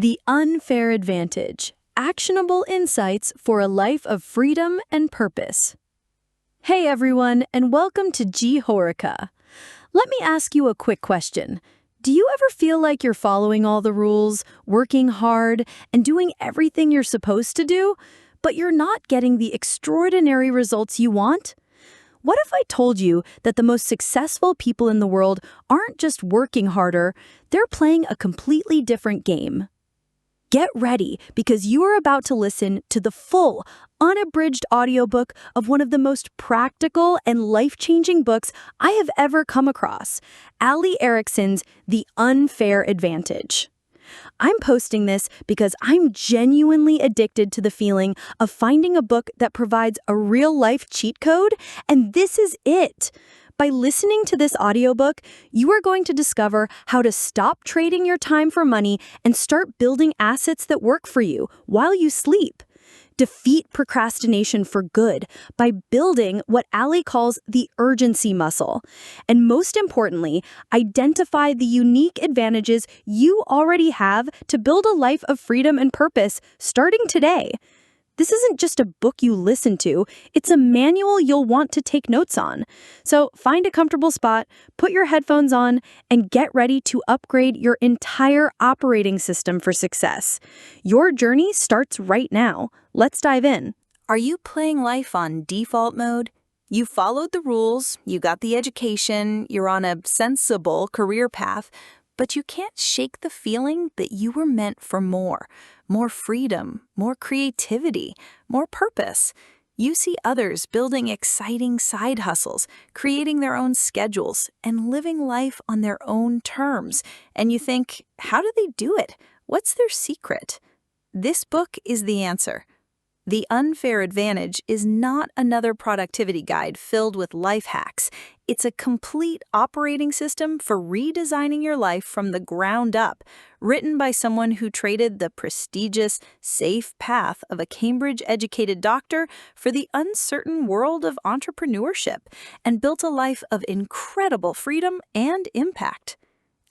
The Unfair Advantage: Actionable Insights for a Life of Freedom and Purpose. Hey everyone, and welcome to G Horica. Let me ask you a quick question. Do you ever feel like you're following all the rules, working hard, and doing everything you're supposed to do, but you're not getting the extraordinary results you want? What if I told you that the most successful people in the world aren't just working harder, they're playing a completely different game? Get ready, because you are about to listen to the full, unabridged audiobook of one of the most practical and life-changing books I have ever come across, Ali Erickson's The Unfair Advantage. I'm posting this because I'm genuinely addicted to the feeling of finding a book that provides a real-life cheat code, and this is it. By listening to this audiobook, you are going to discover how to stop trading your time for money and start building assets that work for you while you sleep. Defeat procrastination for good by building what Ali calls the urgency muscle. And most importantly, identify the unique advantages you already have to build a life of freedom and purpose starting today. This isn't just a book you listen to, it's a manual you'll want to take notes on. So find a comfortable spot, put your headphones on, and get ready to upgrade your entire operating system for success. Your journey starts right now. Let's dive in. Are you playing life on default mode? You followed the rules, you got the education, you're on a sensible career path, but you can't shake the feeling that you were meant for more freedom, more creativity, more purpose. You see others building exciting side hustles, creating their own schedules, and living life on their own terms. And you think, how do they do it? What's their secret? This book is the answer. The Unfair Advantage is not another productivity guide filled with life hacks. It's a complete operating system for redesigning your life from the ground up, written by someone who traded the prestigious, safe path of a Cambridge-educated doctor for the uncertain world of entrepreneurship and built a life of incredible freedom and impact.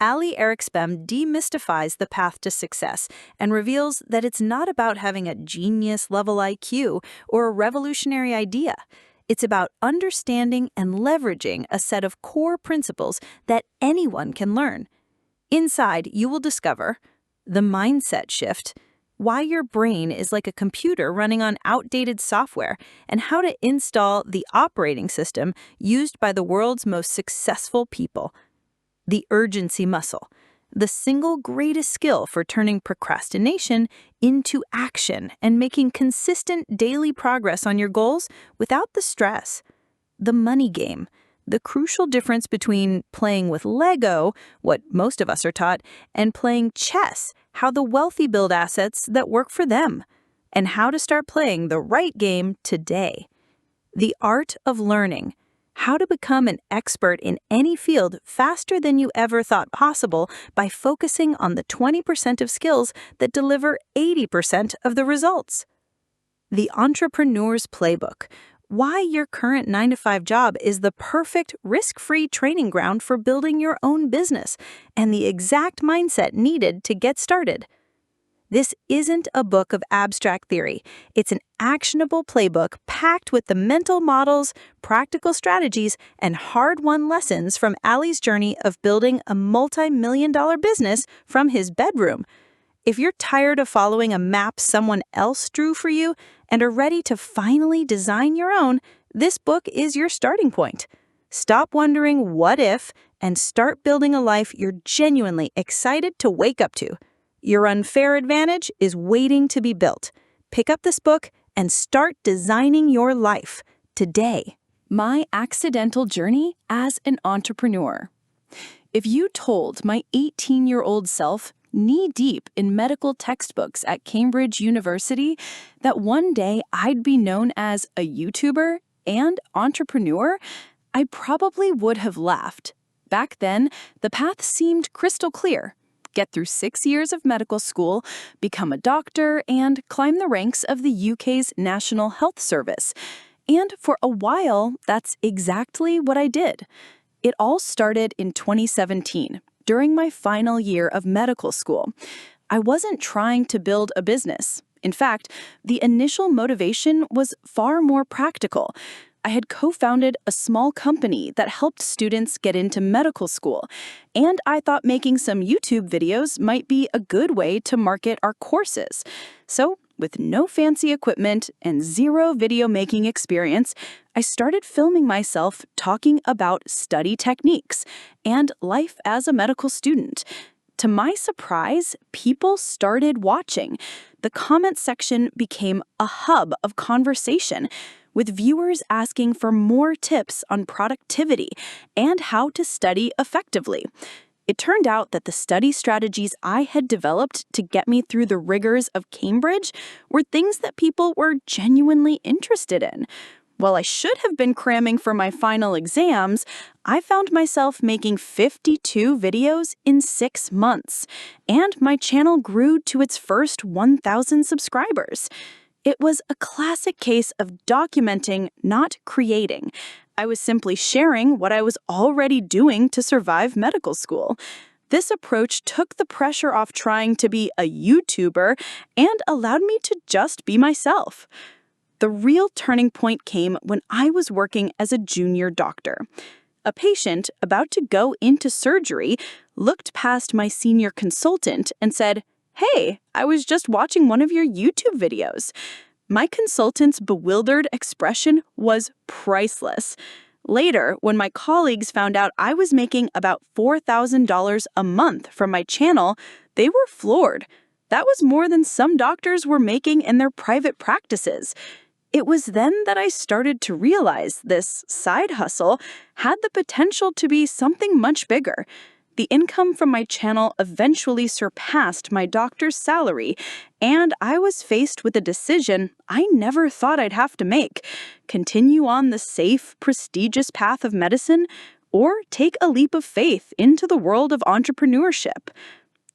Ali Erickson demystifies the path to success and reveals that it's not about having a genius-level IQ or a revolutionary idea. It's about understanding and leveraging a set of core principles that anyone can learn. Inside, you will discover the mindset shift, why your brain is like a computer running on outdated software, and how to install the operating system used by the world's most successful people. The urgency muscle, the single greatest skill for turning procrastination into action and making consistent daily progress on your goals without the stress. The money game, the crucial difference between playing with Lego, what most of us are taught, and playing chess, how the wealthy build assets that work for them, and how to start playing the right game today. The art of learning, how to become an expert in any field faster than you ever thought possible by focusing on the 20% of skills that deliver 80% of the results. The Entrepreneur's Playbook, why your current 9-to-5 job is the perfect risk-free training ground for building your own business and the exact mindset needed to get started. This isn't a book of abstract theory. It's an actionable playbook packed with the mental models, practical strategies, and hard-won lessons from Ali's journey of building a multi-million-dollar business from his bedroom. If you're tired of following a map someone else drew for you and are ready to finally design your own, this book is your starting point. Stop wondering what if and start building a life you're genuinely excited to wake up to. Your unfair advantage is waiting to be built. Pick up this book and start designing your life today. My accidental journey as an entrepreneur. If you told my 18-year-old self, knee-deep in medical textbooks at Cambridge University, that one day I'd be known as a YouTuber and entrepreneur, I probably would have laughed. Back then, the path seemed crystal clear. Get through 6 years of medical school, become a doctor, and climb the ranks of the UK's National Health Service. And for a while, that's exactly what I did. It all started in 2017, during my final year of medical school. I wasn't trying to build a business. In fact, the initial motivation was far more practical. I had co-founded a small company that helped students get into medical school, and I thought making some YouTube videos might be a good way to market our courses. So, with no fancy equipment and zero video making experience, I started filming myself talking about study techniques and life as a medical student. To my surprise, people started watching. The comment section became a hub of conversation, with viewers asking for more tips on productivity and how to study effectively. It turned out that the study strategies I had developed to get me through the rigors of Cambridge were things that people were genuinely interested in. While I should have been cramming for my final exams, I found myself making 52 videos in 6 months, and my channel grew to its first 1,000 subscribers. It was a classic case of documenting, not creating. I was simply sharing what I was already doing to survive medical school. This approach took the pressure off trying to be a YouTuber and allowed me to just be myself. The real turning point came when I was working as a junior doctor. A patient about to go into surgery looked past my senior consultant and said, "Hey, I was just watching one of your YouTube videos." My consultant's bewildered expression was priceless. Later, when my colleagues found out I was making about $4,000 a month from my channel, they were floored. That was more than some doctors were making in their private practices. It was then that I started to realize this side hustle had the potential to be something much bigger. The income from my channel eventually surpassed my doctor's salary, and I was faced with a decision I never thought I'd have to make: continue on the safe, prestigious path of medicine, or take a leap of faith into the world of entrepreneurship.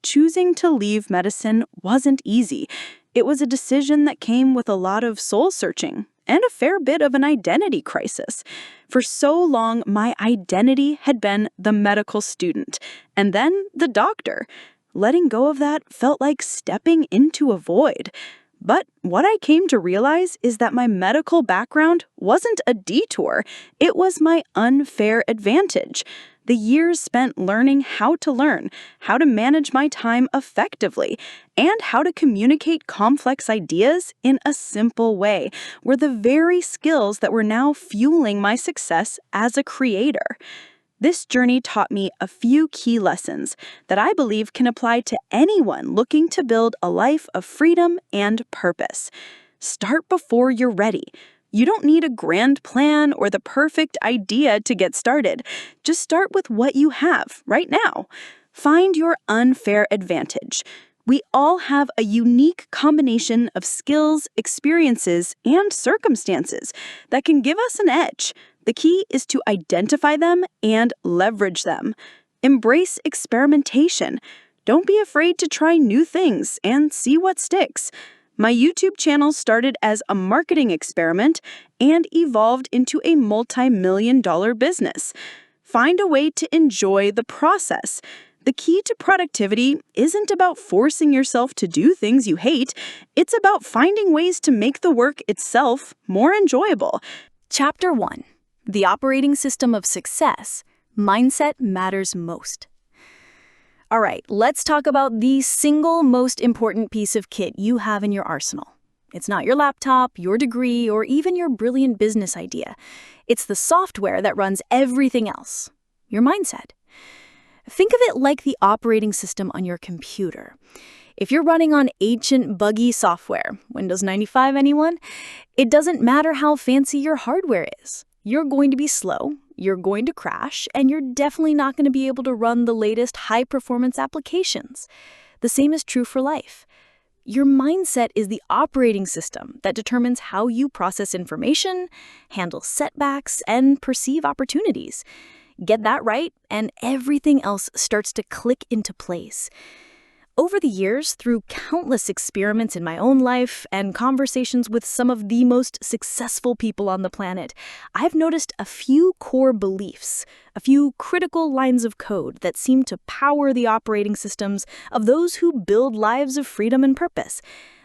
Choosing to leave medicine wasn't easy. It was a decision that came with a lot of soul-searching and a fair bit of an identity crisis. For so long, my identity had been the medical student, and then the doctor. Letting go of that felt like stepping into a void. But what I came to realize is that my medical background wasn't a detour, it was my unfair advantage. The years spent learning how to learn, how to manage my time effectively, and how to communicate complex ideas in a simple way were the very skills that were now fueling my success as a creator. This journey taught me a few key lessons that I believe can apply to anyone looking to build a life of freedom and purpose. Start before you're ready. You don't need a grand plan or the perfect idea to get started. Just start with what you have right now. Find your unfair advantage. We all have a unique combination of skills, experiences, and circumstances that can give us an edge. The key is to identify them and leverage them. Embrace experimentation. Don't be afraid to try new things and see what sticks. My YouTube channel started as a marketing experiment and evolved into a multi-million-dollar business. Find a way to enjoy the process. The key to productivity isn't about forcing yourself to do things you hate. It's about finding ways to make the work itself more enjoyable. Chapter 1. The Operating System of Success. Mindset Matters Most. All right, let's talk about the single most important piece of kit you have in your arsenal. It's not your laptop, your degree, or even your brilliant business idea. It's the software that runs everything else, your mindset. Think of it like the operating system on your computer. If you're running on ancient, buggy software, Windows 95 anyone? It doesn't matter how fancy your hardware is. You're going to be slow, you're going to crash, and you're definitely not going to be able to run the latest high-performance applications. The same is true for life. Your mindset is the operating system that determines how you process information, handle setbacks, and perceive opportunities. Get that right, and everything else starts to click into place. Over the years, through countless experiments in my own life and conversations with some of the most successful people on the planet, I've noticed a few core beliefs, a few critical lines of code that seem to power the operating systems of those who build lives of freedom and purpose.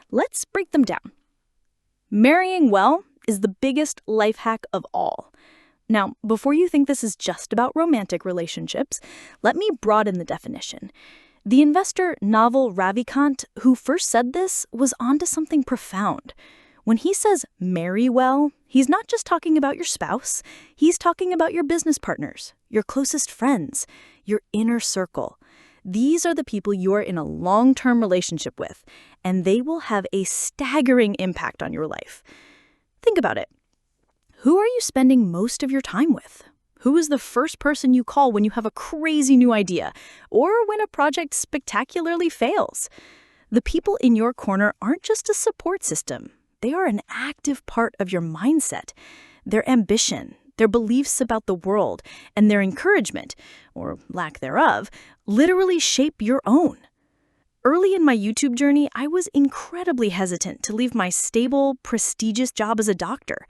Let's break them down. Marrying well is the biggest life hack of all. Now, before you think this is just about romantic relationships, let me broaden the definition. The investor Naval Ravikant, who first said this, was onto something profound. When he says marry well, he's not just talking about your spouse, he's talking about your business partners, your closest friends, your inner circle. These are the people you're in a long-term relationship with, and they will have a staggering impact on your life. Think about it. Who are you spending most of your time with? Who is the first person you call when you have a crazy new idea or when a project spectacularly fails? The people in your corner aren't just a support system. They are an active part of your mindset. Their ambition, their beliefs about the world, and their encouragement, or lack thereof, literally shape your own. Early in my YouTube journey, I was incredibly hesitant to leave my stable, prestigious job as a doctor.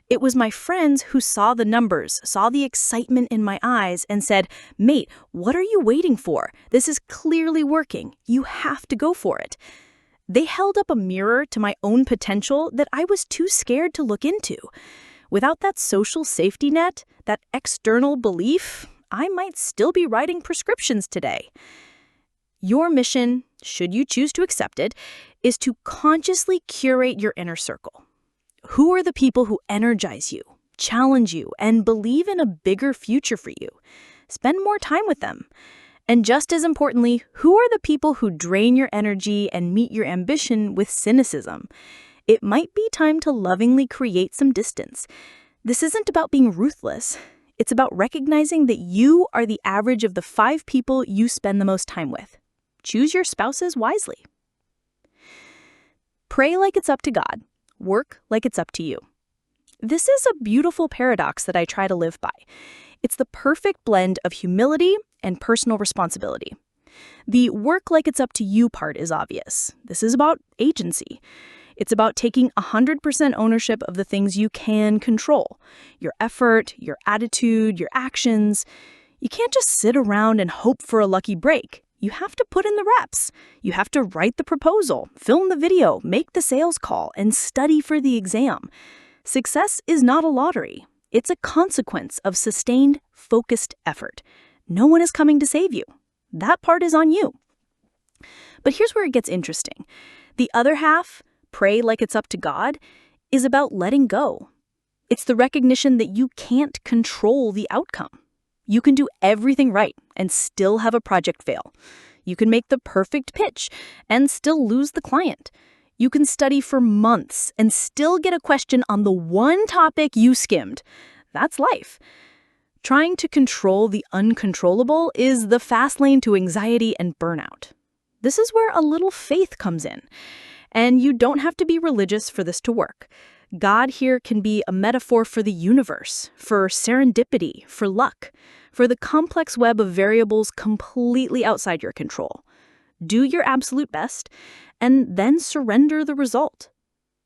It was my friends who saw the numbers, saw the excitement in my eyes, and said, "Mate, what are you waiting for? This is clearly working. You have to go for it." They held up a mirror to my own potential that I was too scared to look into. Without that social safety net, that external belief, I might still be writing prescriptions today. Your mission, should you choose to accept it, is to consciously curate your inner circle. Who are the people who energize you, challenge you, and believe in a bigger future for you? Spend more time with them. And just as importantly, who are the people who drain your energy and meet your ambition with cynicism? It might be time to lovingly create some distance. This isn't about being ruthless. It's about recognizing that you are the average of the 5 people you spend the most time with. Choose your spouses wisely. Pray like it's up to God. Work like it's up to you. This is a beautiful paradox that I try to live by. It's the perfect blend of humility and personal responsibility. The work like it's up to you part is obvious. This is about agency. It's about taking 100% ownership of the things you can control. Your effort, your attitude, your actions. You can't just sit around and hope for a lucky break. You have to put in the reps. You have to write the proposal, film the video, make the sales call, and study for the exam. Success is not a lottery. It's a consequence of sustained, focused effort. No one is coming to save you. That part is on you. But here's where it gets interesting. The other half, pray like it's up to God, is about letting go. It's the recognition that you can't control the outcome. You can do everything right and still have a project fail. You can make the perfect pitch and still lose the client. You can study for months and still get a question on the one topic you skimmed. That's life. Trying to control the uncontrollable is the fast lane to anxiety and burnout. This is where a little faith comes in. And you don't have to be religious for this to work. God here can be a metaphor for the universe, for serendipity, for luck, for the complex web of variables completely outside your control. Do your absolute best, and then surrender the result.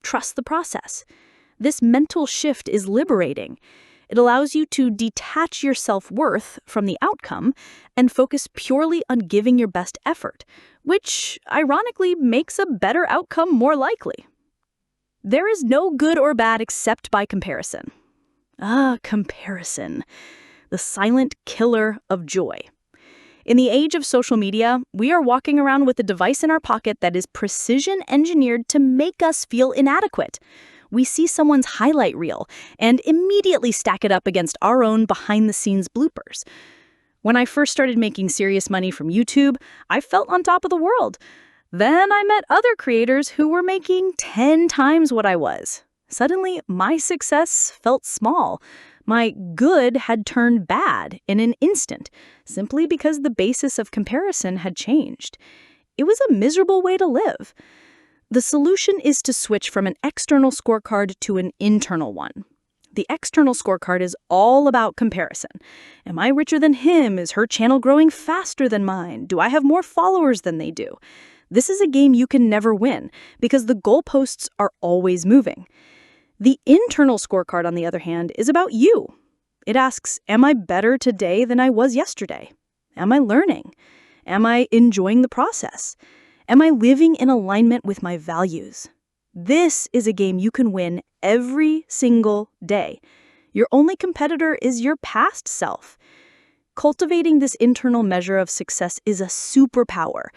Trust the process. This mental shift is liberating. It allows you to detach your self-worth from the outcome and focus purely on giving your best effort, which, ironically, makes a better outcome more likely. There is no good or bad except by comparison. Comparison. The silent killer of joy. In the age of social media, we are walking around with a device in our pocket that is precision engineered to make us feel inadequate. We see someone's highlight reel and immediately stack it up against our own behind-the-scenes bloopers. When I first started making serious money from YouTube, I felt on top of the world. Then I met other creators who were making 10 times what I was. Suddenly, my success felt small. My good had turned bad in an instant, simply because the basis of comparison had changed. It was a miserable way to live. The solution is to switch from an external scorecard to an internal one. The external scorecard is all about comparison. Am I richer than him? Is her channel growing faster than mine? Do I have more followers than they do? This is a game you can never win because the goalposts are always moving. The internal scorecard, on the other hand, is about you. It asks, am I better today than I was yesterday? Am I learning? Am I enjoying the process? Am I living in alignment with my values? This is a game you can win every single day. Your only competitor is your past self. Cultivating this internal measure of success is a superpower.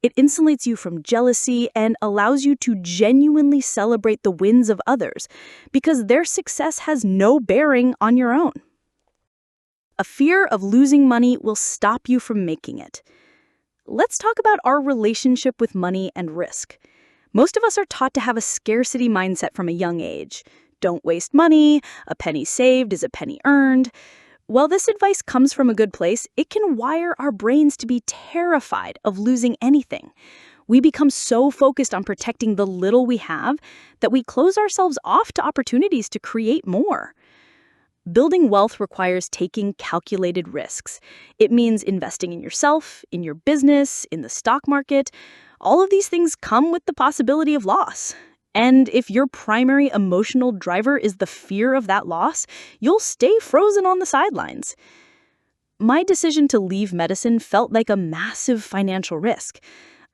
It insulates you from jealousy and allows you to genuinely celebrate the wins of others because their success has no bearing on your own. A fear of losing money will stop you from making it. Let's talk about our relationship with money and risk. Most of us are taught to have a scarcity mindset from a young age. Don't waste money, a penny saved is a penny earned. While this advice comes from a good place, it can wire our brains to be terrified of losing anything. We become so focused on protecting the little we have that we close ourselves off to opportunities to create more. Building wealth requires taking calculated risks. It means investing in yourself, in your business, in the stock market. All of these things come with the possibility of loss. And if your primary emotional driver is the fear of that loss, you'll stay frozen on the sidelines. My decision to leave medicine felt like a massive financial risk.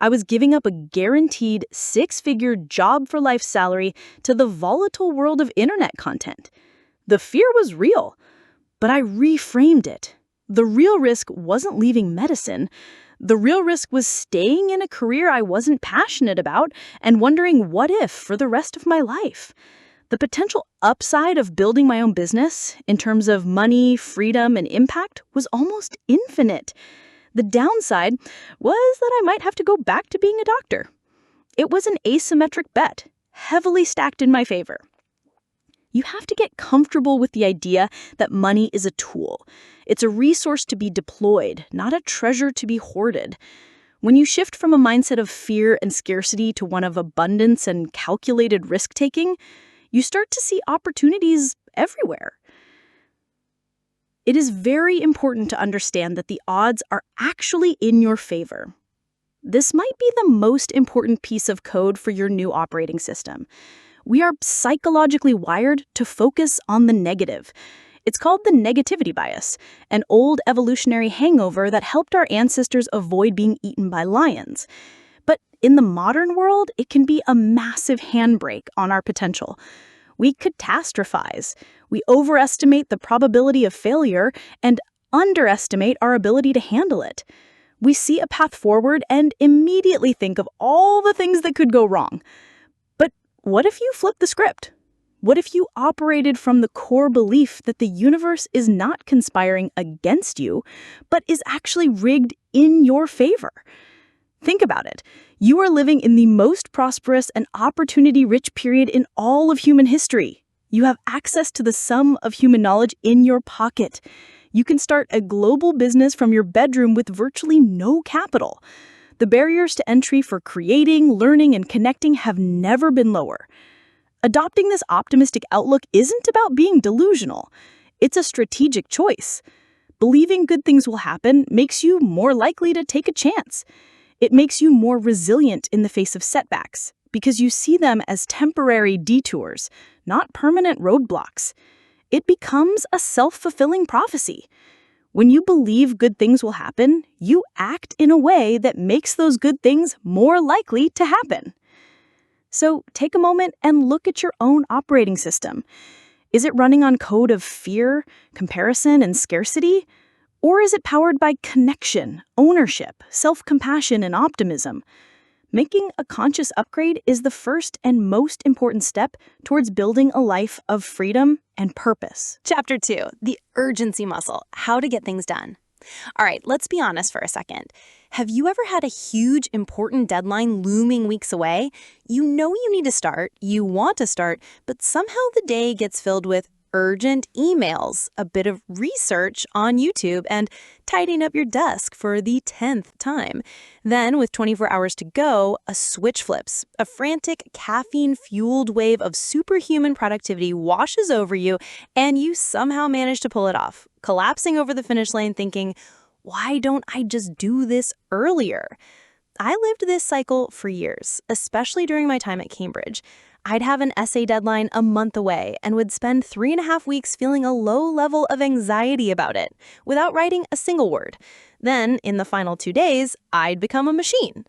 I was giving up a guaranteed six-figure job-for-life salary to the volatile world of internet content. The fear was real, but I reframed it. The real risk wasn't leaving medicine. The real risk was staying in a career I wasn't passionate about and wondering what if for the rest of my life. The potential upside of building my own business, in terms of money, freedom, and impact, was almost infinite. The downside was that I might have to go back to being a doctor. It was an asymmetric bet, heavily stacked in my favor. You have to get comfortable with the idea that money is a tool. It's a resource to be deployed, not a treasure to be hoarded. When you shift from a mindset of fear and scarcity to one of abundance and calculated risk-taking, you start to see opportunities everywhere. It is very important to understand that the odds are actually in your favor. This might be the most important piece of code for your new operating system. We are psychologically wired to focus on the negative. It's called the negativity bias, an old evolutionary hangover that helped our ancestors avoid being eaten by lions. But in the modern world, it can be a massive handbrake on our potential. We catastrophize. We overestimate the probability of failure and underestimate our ability to handle it. We see a path forward and immediately think of all the things that could go wrong. What if you flip the script? What if you operated from the core belief that the universe is not conspiring against you, but is actually rigged in your favor? Think about it. You are living in the most prosperous and opportunity-rich period in all of human history. You have access to the sum of human knowledge in your pocket. You can start a global business from your bedroom with virtually no capital. The barriers to entry for creating, learning, and connecting have never been lower. Adopting this optimistic outlook isn't about being delusional. It's a strategic choice. Believing good things will happen makes you more likely to take a chance. It makes you more resilient in the face of setbacks because you see them as temporary detours, not permanent roadblocks. It becomes a self-fulfilling prophecy. When you believe good things will happen, you act in a way that makes those good things more likely to happen. So take a moment and look at your own operating system. Is it running on code of fear, comparison, and scarcity? Or is it powered by connection, ownership, self-compassion, and optimism? Making a conscious upgrade is the first and most important step towards building a life of freedom and purpose. Chapter 2, the urgency muscle, how to get things done. All right, let's be honest for a second. Have you ever had a huge, important deadline looming weeks away? You know you need to start, you want to start, but somehow the day gets filled with, urgent emails, a bit of research on YouTube, and tidying up your desk for the 10th time. Then, with 24 hours to go, a switch flips. A frantic, caffeine-fueled wave of superhuman productivity washes over you, and you somehow manage to pull it off, collapsing over the finish line thinking, why don't I just do this earlier? I lived this cycle for years, especially during my time at Cambridge. I'd have an essay deadline a month away and would spend 3.5 weeks feeling a low level of anxiety about it, without writing a single word. Then, in the final 2 days, I'd become a machine.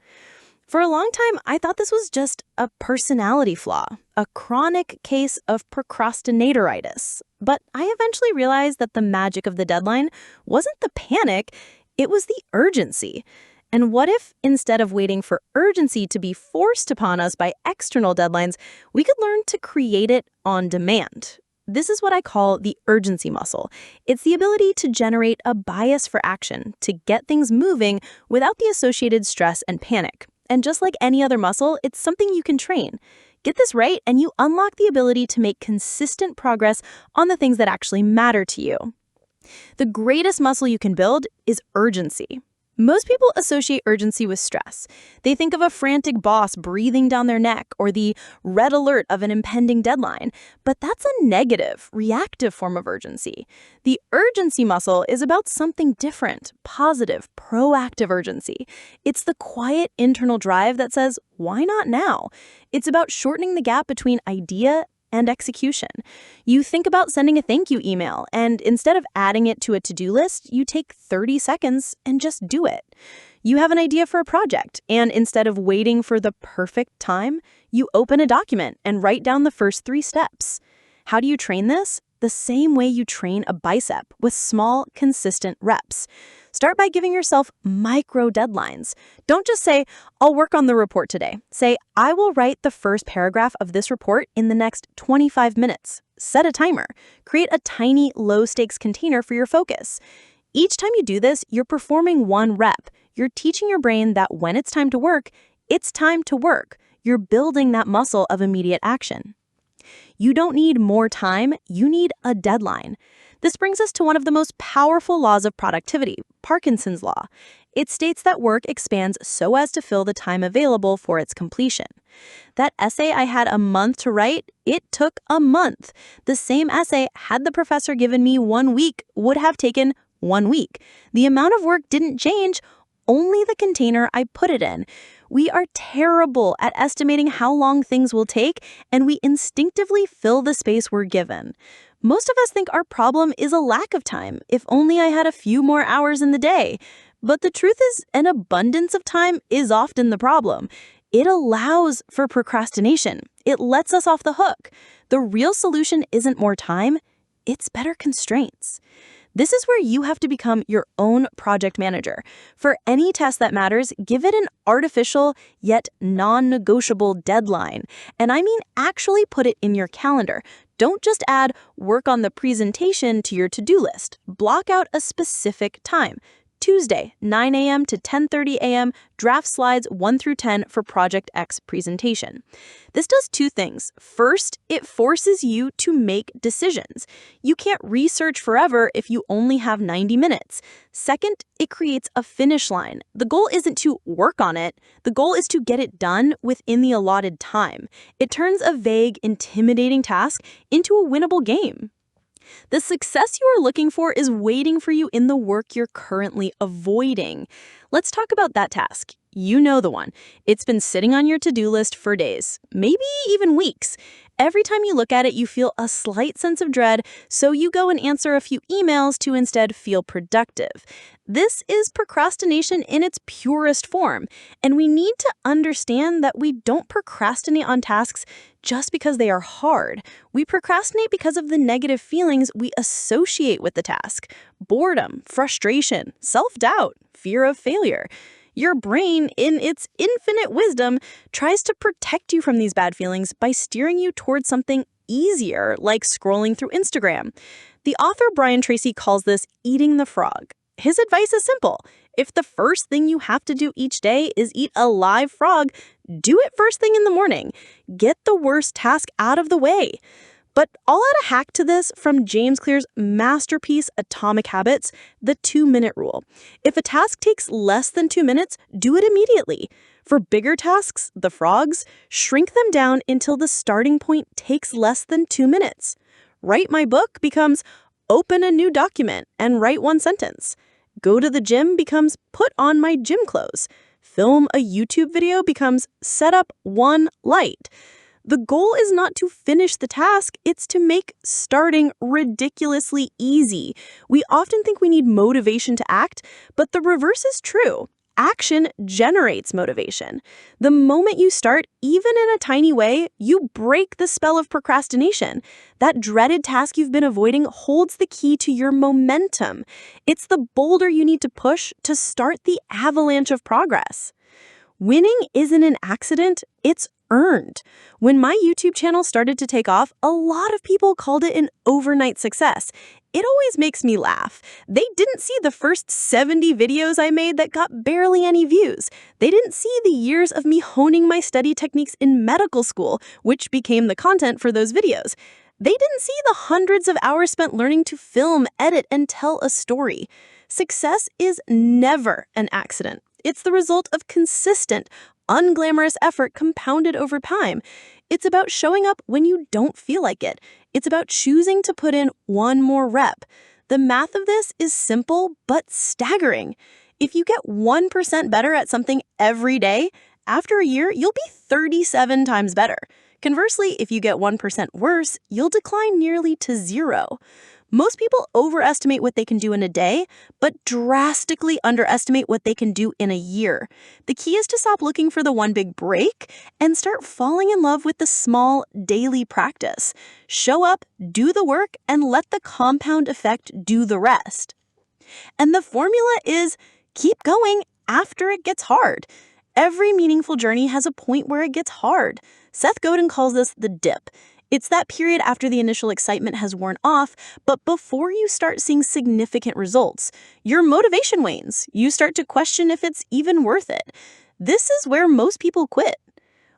For a long time, I thought this was just a personality flaw, a chronic case of procrastinatoritis. But I eventually realized that the magic of the deadline wasn't the panic, it was the urgency. And what if, instead of waiting for urgency to be forced upon us by external deadlines, we could learn to create it on demand? This is what I call the urgency muscle. It's the ability to generate a bias for action, to get things moving without the associated stress and panic. And just like any other muscle, it's something you can train. Get this right, and you unlock the ability to make consistent progress on the things that actually matter to you. The greatest muscle you can build is urgency. Most people associate urgency with stress. They think of a frantic boss breathing down their neck or the red alert of an impending deadline. But that's a negative, reactive form of urgency. The urgency muscle is about something different, positive, proactive urgency. It's the quiet internal drive that says, why not now? It's about shortening the gap between idea and execution. You think about sending a thank you email, and instead of adding it to a to-do list, you take 30 seconds and just do it. You have an idea for a project, and instead of waiting for the perfect time, you open a document and write down the first 3 steps. How do you train this? The same way you train a bicep, with small, consistent reps. Start by giving yourself micro deadlines. Don't just say, I'll work on the report today. Say, I will write the first paragraph of this report in the next 25 minutes. Set a timer. Create a tiny, low-stakes container for your focus. Each time you do this, you're performing 1 rep. You're teaching your brain that when it's time to work, it's time to work. You're building that muscle of immediate action. You don't need more time, you need a deadline. This brings us to one of the most powerful laws of productivity, Parkinson's law. It states that work expands so as to fill the time available for its completion. That essay I had a month to write, it took a month. The same essay, had the professor given me 1 week, would have taken 1 week. The amount of work didn't change, only the container I put it in. We are terrible at estimating how long things will take, and we instinctively fill the space we're given. Most of us think our problem is a lack of time. If only I had a few more hours in the day. But the truth is, an abundance of time is often the problem. It allows for procrastination. It lets us off the hook. The real solution isn't more time, it's better constraints. This is where you have to become your own project manager. For any task that matters, give it an artificial yet non-negotiable deadline. And I mean actually put it in your calendar. Don't just add work on the presentation to your to-do list. Block out a specific time. Tuesday, 9 a.m. to 10:30 a.m., draft slides 1 through 10 for Project X presentation. This does 2 things. First, it forces you to make decisions. You can't research forever if you only have 90 minutes. Second, it creates a finish line. The goal isn't to work on it. The goal is to get it done within the allotted time. It turns a vague, intimidating task into a winnable game. The success you are looking for is waiting for you in the work you're currently avoiding. Let's talk about that task. You know the one. It's been sitting on your to-do list for days, maybe even weeks. Every time you look at it, you feel a slight sense of dread, so you go and answer a few emails to instead feel productive. This is procrastination in its purest form, and we need to understand that we don't procrastinate on tasks just because they are hard. We procrastinate because of the negative feelings we associate with the task: boredom, frustration, self-doubt, fear of failure. Your brain, in its infinite wisdom, tries to protect you from these bad feelings by steering you towards something easier, like scrolling through Instagram. The author Brian Tracy calls this eating the frog. His advice is simple. If the first thing you have to do each day is eat a live frog, do it first thing in the morning. Get the worst task out of the way. But I'll add a hack to this from James Clear's masterpiece Atomic Habits, the 2-minute rule. If a task takes less than 2 minutes, do it immediately. For bigger tasks, the frogs, shrink them down until the starting point takes less than 2 minutes. Write my book becomes open a new document and write 1 sentence. Go to the gym becomes put on my gym clothes. Film a YouTube video becomes set up 1 light. The goal is not to finish the task, it's to make starting ridiculously easy. We often think we need motivation to act, but the reverse is true. Action generates motivation. The moment you start, even in a tiny way, you break the spell of procrastination. That dreaded task you've been avoiding holds the key to your momentum. It's the boulder you need to push to start the avalanche of progress. Winning isn't an accident, it's earned. When my YouTube channel started to take off, a lot of people called it an overnight success. It always makes me laugh. They didn't see the first 70 videos I made that got barely any views. They didn't see the years of me honing my study techniques in medical school, which became the content for those videos. They didn't see the hundreds of hours spent learning to film, edit, and tell a story. Success is never an accident. It's the result of consistent, unglamorous effort compounded over time. It's about showing up when you don't feel like it. It's about choosing to put in 1 more rep. The math of this is simple but staggering. If you get 1% better at something every day, after a year, you'll be 37 times better. Conversely, if you get 1% worse, you'll decline nearly to 0. Most people overestimate what they can do in a day, but drastically underestimate what they can do in a year. The key is to stop looking for the one big break and start falling in love with the small daily practice. Show up, do the work, and let the compound effect do the rest. And the formula is keep going after it gets hard. Every meaningful journey has a point where it gets hard. Seth Godin calls this the dip. It's that period after the initial excitement has worn off, but before you start seeing significant results. Your motivation wanes. You start to question if it's even worth it. This is where most people quit.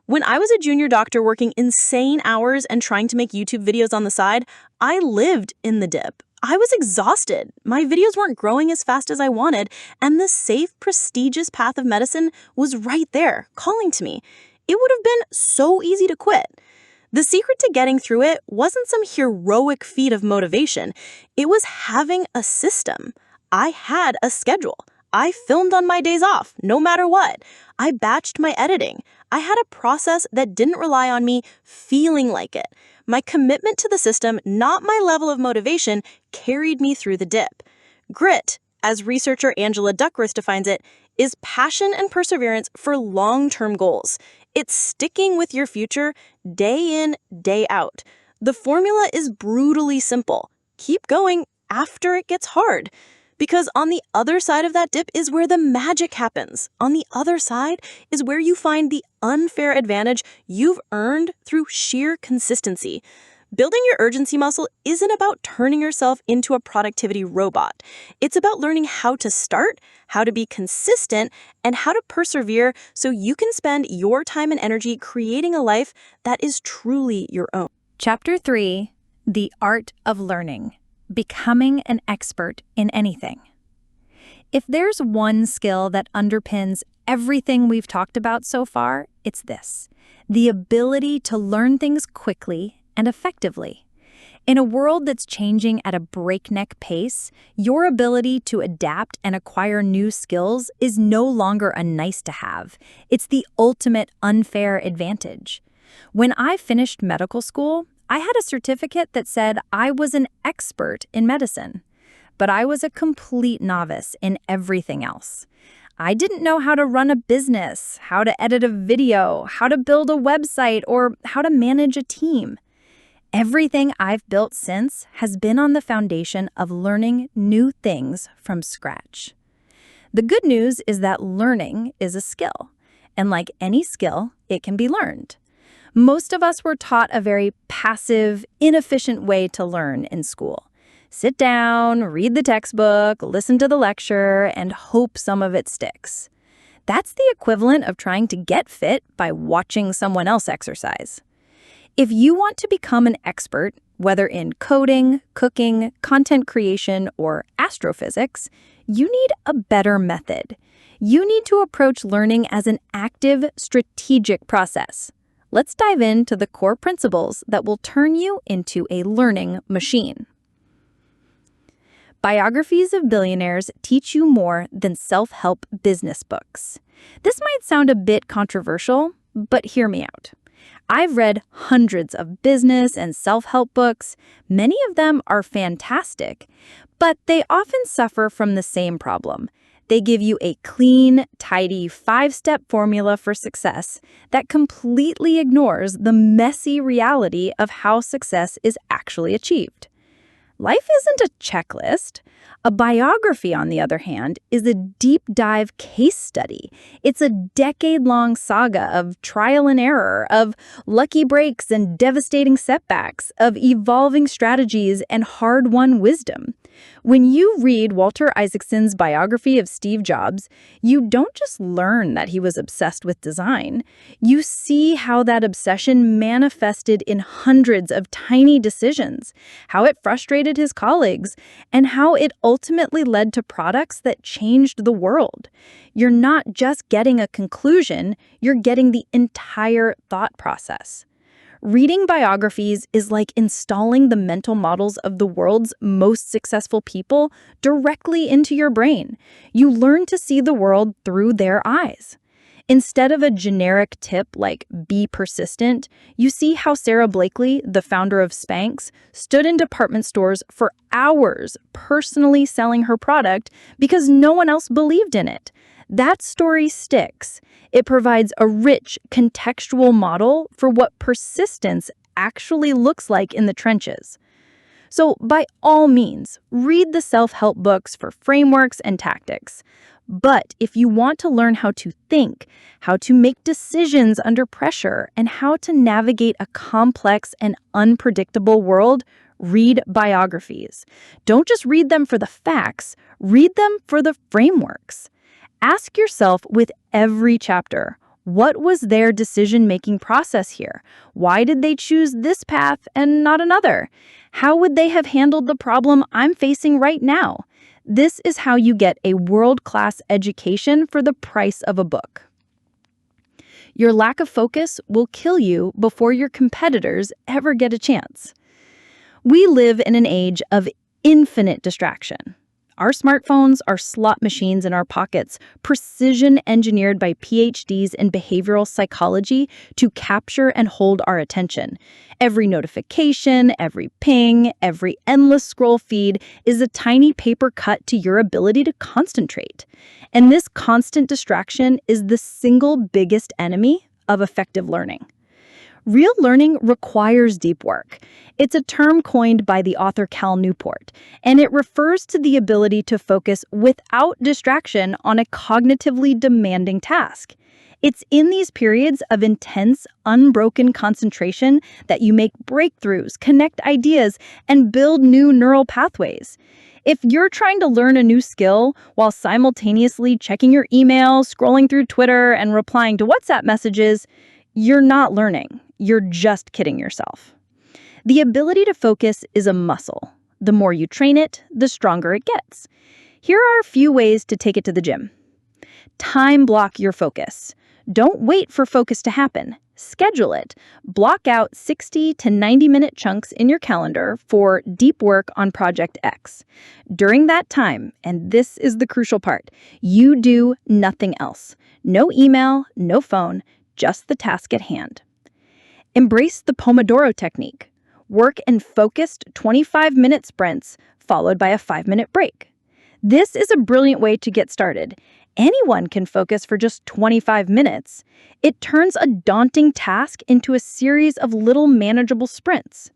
When I was a junior doctor working insane hours and trying to make YouTube videos on the side, I lived in the dip. I was exhausted. My videos weren't growing as fast as I wanted, and the safe, prestigious path of medicine was right there, calling to me. It would have been so easy to quit. The secret to getting through it wasn't some heroic feat of motivation. It was having a system. I had a schedule. I filmed on my days off, no matter what. I batched my editing. I had a process that didn't rely on me feeling like it. My commitment to the system, not my level of motivation, carried me through the dip. Grit, as researcher Angela Duckworth defines it, is passion and perseverance for long-term goals. It's sticking with your future day in, day out. The formula is brutally simple. Keep going after it gets hard. Because on the other side of that dip is where the magic happens. On the other side is where you find the unfair advantage you've earned through sheer consistency. Building your urgency muscle isn't about turning yourself into a productivity robot. It's about learning how to start, how to be consistent, and how to persevere so you can spend your time and energy creating a life that is truly your own. Chapter 3, The Art of Learning. Becoming an expert in anything. If there's one skill that underpins everything we've talked about so far, it's this: the ability to learn things quickly and effectively. In a world that's changing at a breakneck pace, your ability to adapt and acquire new skills is no longer a nice-to-have. It's the ultimate unfair advantage. When I finished medical school, I had a certificate that said I was an expert in medicine, but I was a complete novice in everything else. I didn't know how to run a business, how to edit a video, how to build a website, or how to manage a team. Everything I've built since has been on the foundation of learning new things from scratch. The good news is that learning is a skill, and like any skill, it can be learned. Most of us were taught a very passive, inefficient way to learn in school. Sit down, read the textbook, listen to the lecture, and hope some of it sticks. That's the equivalent of trying to get fit by watching someone else exercise. If you want to become an expert, whether in coding, cooking, content creation, or astrophysics, you need a better method. You need to approach learning as an active, strategic process. Let's dive into the core principles that will turn you into a learning machine. Biographies of billionaires teach you more than self-help business books. This might sound a bit controversial, but hear me out. I've read hundreds of business and self-help books. Many of them are fantastic, but they often suffer from the same problem. They give you a clean, tidy 5-step formula for success that completely ignores the messy reality of how success is actually achieved. Life isn't a checklist. A biography, on the other hand, is a deep dive case study. It's a decade-long saga of trial and error, of lucky breaks and devastating setbacks, of evolving strategies and hard-won wisdom. When you read Walter Isaacson's biography of Steve Jobs, you don't just learn that he was obsessed with design. You see how that obsession manifested in hundreds of tiny decisions, how it frustrated his colleagues, and how it ultimately led to products that changed the world. You're not just getting a conclusion, you're getting the entire thought process. Reading biographies is like installing the mental models of the world's most successful people directly into your brain. You learn to see the world through their eyes. Instead of a generic tip like be persistent, you see how Sarah Blakely, the founder of Spanx, stood in department stores for hours personally selling her product because no one else believed in it. That story sticks. It provides a rich, contextual model for what persistence actually looks like in the trenches. So, by all means, read the self-help books for frameworks and tactics. But if you want to learn how to think, how to make decisions under pressure, and how to navigate a complex and unpredictable world, read biographies. Don't just read them for the facts, read them for the frameworks. Ask yourself with every chapter, what was their decision-making process here? Why did they choose this path and not another? How would they have handled the problem I'm facing right now? This is how you get a world-class education for the price of a book. Your lack of focus will kill you before your competitors ever get a chance. We live in an age of infinite distraction. Our smartphones are slot machines in our pockets, precision engineered by PhDs in behavioral psychology to capture and hold our attention. Every notification, every ping, every endless scroll feed is a tiny paper cut to your ability to concentrate. And this constant distraction is the single biggest enemy of effective learning. Real learning requires deep work. It's a term coined by the author Cal Newport, and it refers to the ability to focus without distraction on a cognitively demanding task. It's in these periods of intense, unbroken concentration that you make breakthroughs, connect ideas, and build new neural pathways. If you're trying to learn a new skill while simultaneously checking your email, scrolling through Twitter, and replying to WhatsApp messages, you're not learning. You're just kidding yourself. The ability to focus is a muscle. The more you train it, the stronger it gets. Here are a few ways to take it to the gym. Time block your focus. Don't wait for focus to happen. Schedule it. Block out 60 to 90-minute chunks in your calendar for deep work on Project X. During that time, and this is the crucial part, you do nothing else. No email, no phone, just the task at hand. Embrace the Pomodoro technique. Work in focused 25-minute sprints, followed by a 5-minute break. This is a brilliant way to get started. Anyone can focus for just 25 minutes. It turns a daunting task into a series of little manageable sprints.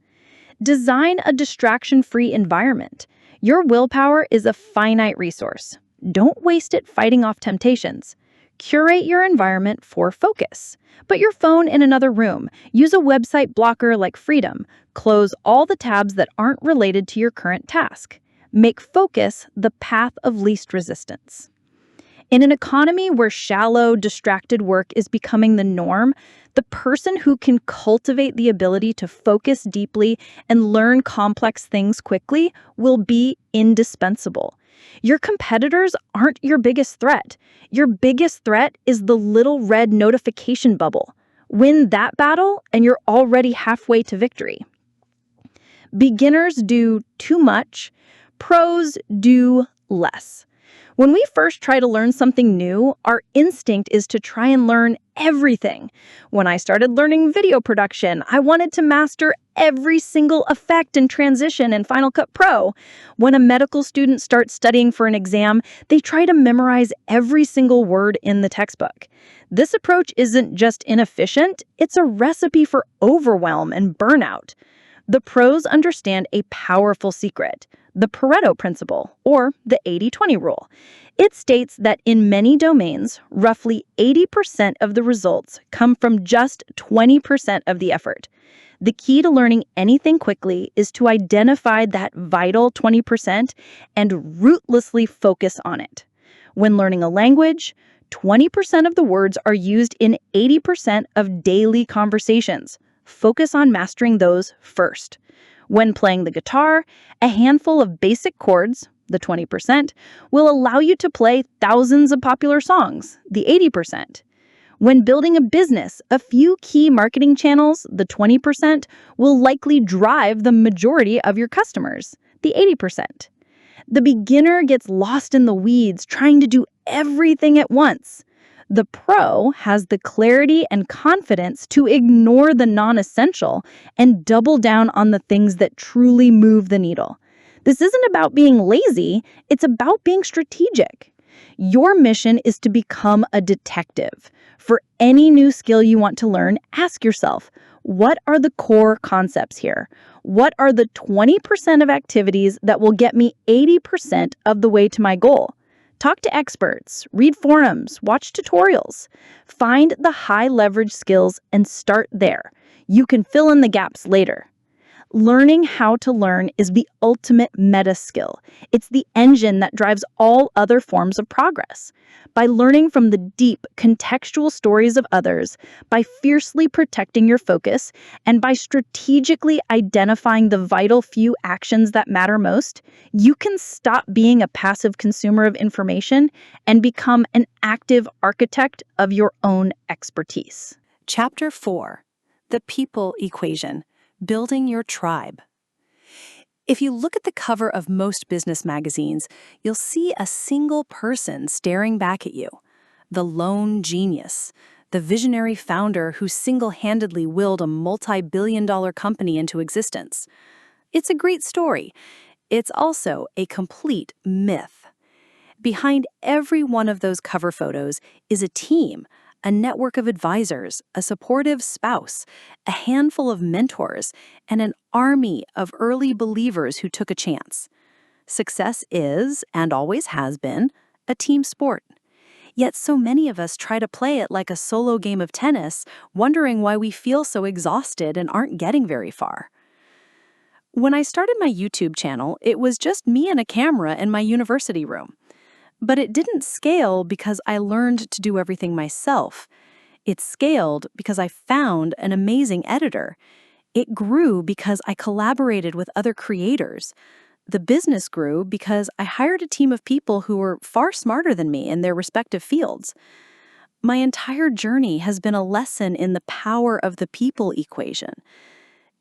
Design a distraction-free environment. Your willpower is a finite resource. Don't waste it fighting off temptations. Curate your environment for focus. Put your phone in another room. Use a website blocker like Freedom. Close all the tabs that aren't related to your current task. Make focus the path of least resistance. In an economy where shallow, distracted work is becoming the norm, The person who can cultivate the ability to focus deeply and learn complex things quickly will be indispensable. Your competitors aren't your biggest threat. Your biggest threat is the little red notification bubble. Win that battle, and you're already halfway to victory. Beginners do too much. Pros do less. When we first try to learn something new, our instinct is to try and learn everything. When I started learning video production, I wanted to master every single effect and transition in Final Cut Pro. When a medical student starts studying for an exam, they try to memorize every single word in the textbook. This approach isn't just inefficient, it's a recipe for overwhelm and burnout. The pros understand a powerful secret, the Pareto principle, or the 80-20 rule. It states that in many domains, roughly 80% of the results come from just 20% of the effort. The key to learning anything quickly is to identify that vital 20% and ruthlessly focus on it. When learning a language, 20% of the words are used in 80% of daily conversations. Focus on mastering those first. When playing the guitar, a handful of basic chords, the 20%, will allow you to play thousands of popular songs, the 80%. When building a business, a few key marketing channels, the 20%, will likely drive the majority of your customers, the 80%. The beginner gets lost in the weeds trying to do everything at once. The pro has the clarity and confidence to ignore the non-essential and double down on the things that truly move the needle. This isn't about being lazy, it's about being strategic. Your mission is to become a detective. For any new skill you want to learn, ask yourself, what are the core concepts here? What are the 20% of activities that will get me 80% of the way to my goal? Talk to experts, read forums, watch tutorials. Find the high leverage skills and start there. You can fill in the gaps later. Learning how to learn is the ultimate meta skill. It's the engine that drives all other forms of progress. By learning from the deep, contextual stories of others, by fiercely protecting your focus, and by strategically identifying the vital few actions that matter most, you can stop being a passive consumer of information and become an active architect of your own expertise. Chapter 4: The People Equation. Building your tribe. If you look at the cover of most business magazines, you'll see a single person staring back at you. The lone genius, the visionary founder who single-handedly willed a multi-billion-dollar company into existence. It's a great story. It's also a complete myth. Behind every one of those cover photos is a team, a network of advisors, a supportive spouse, a handful of mentors, and an army of early believers who took a chance. Success is, and always has been, a team sport. Yet so many of us try to play it like a solo game of tennis, wondering why we feel so exhausted and aren't getting very far. When I started my YouTube channel, it was just me and a camera in my university room. But it didn't scale because I learned to do everything myself. It scaled because I found an amazing editor. It grew because I collaborated with other creators. The business grew because I hired a team of people who were far smarter than me in their respective fields. My entire journey has been a lesson in the power of the people equation.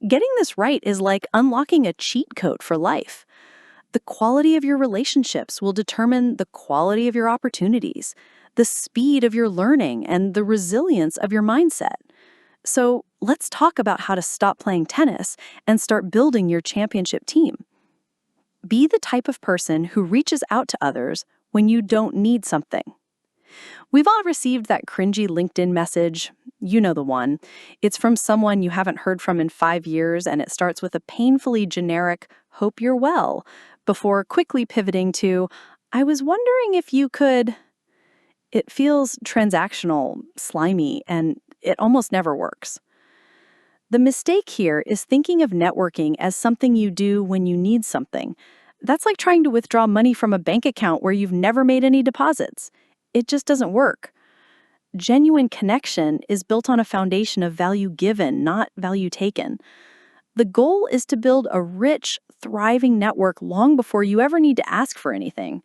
Getting this right is like unlocking a cheat code for life. The quality of your relationships will determine the quality of your opportunities, the speed of your learning, and the resilience of your mindset. So let's talk about how to stop playing tennis and start building your championship team. Be the type of person who reaches out to others when you don't need something. We've all received that cringy LinkedIn message. You know the one. It's from someone you haven't heard from in 5 years, and it starts with a painfully generic, "Hope you're well," before quickly pivoting to, "I was wondering if you could." It feels transactional, slimy, and it almost never works. The mistake here is thinking of networking as something you do when you need something. That's like trying to withdraw money from a bank account where you've never made any deposits. It just doesn't work. genuine connection is built on a foundation of value given, not value taken. The goal is to build a rich, thriving network long before you ever need to ask for anything.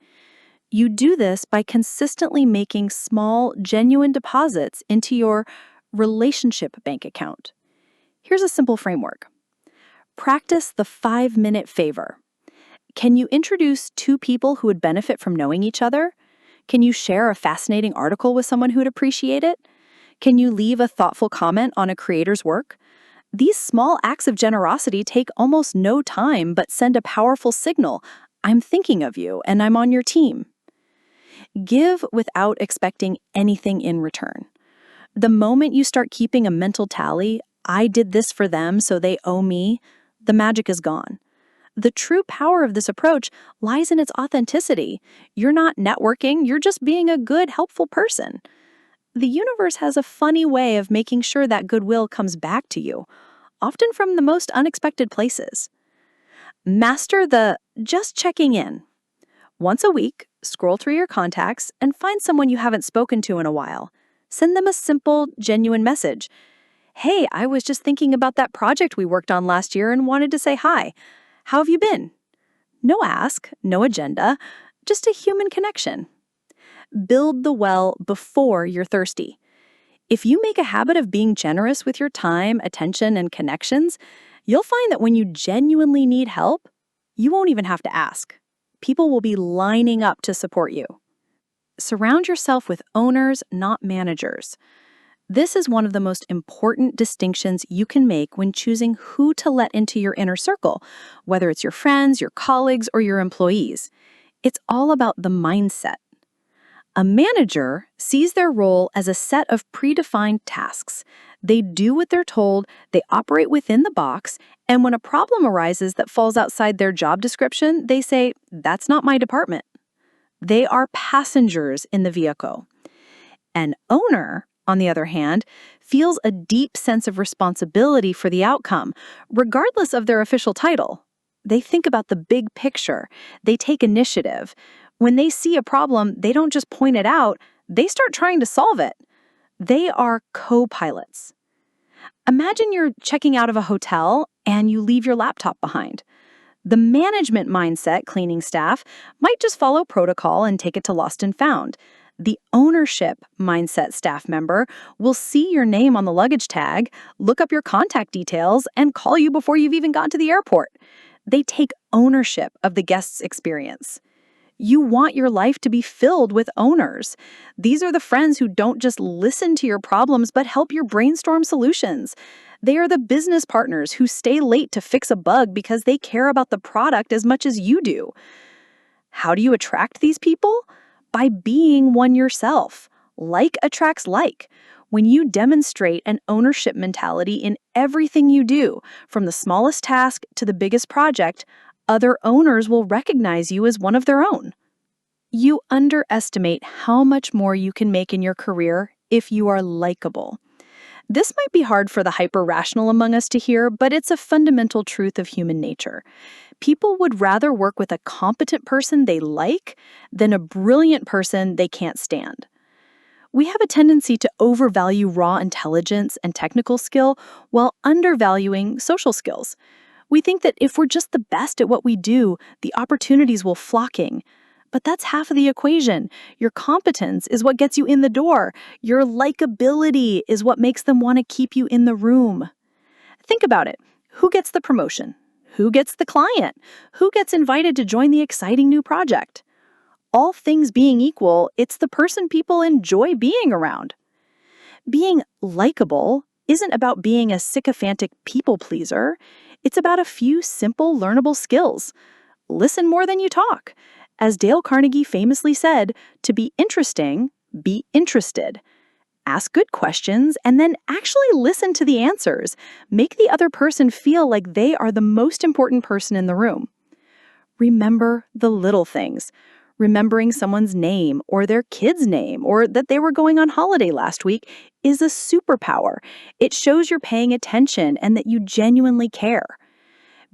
You do this by consistently making small, genuine deposits into your relationship bank account. Here's a simple framework. Practice the 5-minute favor. Can you introduce 2 people who would benefit from knowing each other? Can you share a fascinating article with someone who'd appreciate it? Can you leave a thoughtful comment on a creator's work? These small acts of generosity take almost no time but send a powerful signal. I'm thinking of you and I'm on your team. Give without expecting anything in return. The moment you start keeping a mental tally, I did this for them so they owe me, the magic is gone. The true power of this approach lies in its authenticity. You're not networking, you're just being a good, helpful person. The universe has a funny way of making sure that goodwill comes back to you, often from the most unexpected places. Master the just checking in. Once a week, scroll through your contacts and find someone you haven't spoken to in a while. Send them a simple, genuine message. Hey, I was just thinking about that project we worked on last year and wanted to say hi. How have you been? No ask, no agenda, just a human connection. Build the well before you're thirsty. If you make a habit of being generous with your time, attention, and connections, you'll find that when you genuinely need help, you won't even have to ask. People will be lining up to support you. Surround yourself with owners, not managers. This is one of the most important distinctions you can make when choosing who to let into your inner circle, whether it's your friends, your colleagues, or your employees. It's all about the mindset. A manager sees their role as a set of predefined tasks. They do what they're told, they operate within the box, and when a problem arises that falls outside their job description, they say, "That's not my department." They are passengers in the vehicle. An owner, on the other hand, feels a deep sense of responsibility for the outcome, regardless of their official title. They think about the big picture. They take initiative. When they see a problem, they don't just point it out, they start trying to solve it. They are co-pilots. Imagine you're checking out of a hotel and you leave your laptop behind. The management mindset cleaning staff might just follow protocol and take it to Lost and Found. The ownership mindset staff member will see your name on the luggage tag, look up your contact details, and call you before you've even gotten to the airport. They take ownership of the guest's experience. You want your life to be filled with owners. These are the friends who don't just listen to your problems but help you brainstorm solutions. They are the business partners who stay late to fix a bug because they care about the product as much as you do. How do you attract these people? By being one yourself. Like attracts like. When you demonstrate an ownership mentality in everything you do, from the smallest task to the biggest project, other owners will recognize you as one of their own. You underestimate how much more you can make in your career if you are likable. This might be hard for the hyper-rational among us to hear, but it's a fundamental truth of human nature. People would rather work with a competent person they like than a brilliant person they can't stand. We have a tendency to overvalue raw intelligence and technical skill while undervaluing social skills. We think that if we're just the best at what we do, the opportunities will flocking. But that's half of the equation. Your competence is what gets you in the door. Your likability is what makes them want to keep you in the room. Think about it. Who gets the promotion? Who gets the client? Who gets invited to join the exciting new project? All things being equal, it's the person people enjoy being around. Being likable isn't about being a sycophantic people pleaser. It's about a few simple, learnable skills. Listen more than you talk. As Dale Carnegie famously said, to be interesting, be interested. Ask good questions and then actually listen to the answers. Make the other person feel like they are the most important person in the room. Remember the little things. Remembering someone's name or their kid's name or that they were going on holiday last week is a superpower. It shows you're paying attention and that you genuinely care.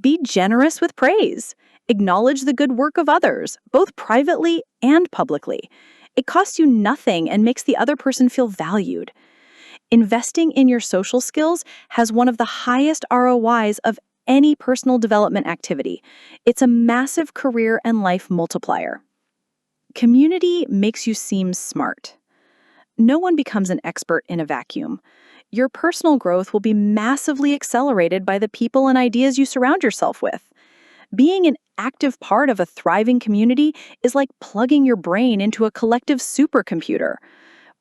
Be generous with praise. Acknowledge the good work of others, both privately and publicly. It costs you nothing and makes the other person feel valued. Investing in your social skills has one of the highest ROIs of any personal development activity. It's a massive career and life multiplier. Community makes you seem smart. No one becomes an expert in a vacuum. Your personal growth will be massively accelerated by the people and ideas you surround yourself with. Being an active part of a thriving community is like plugging your brain into a collective supercomputer.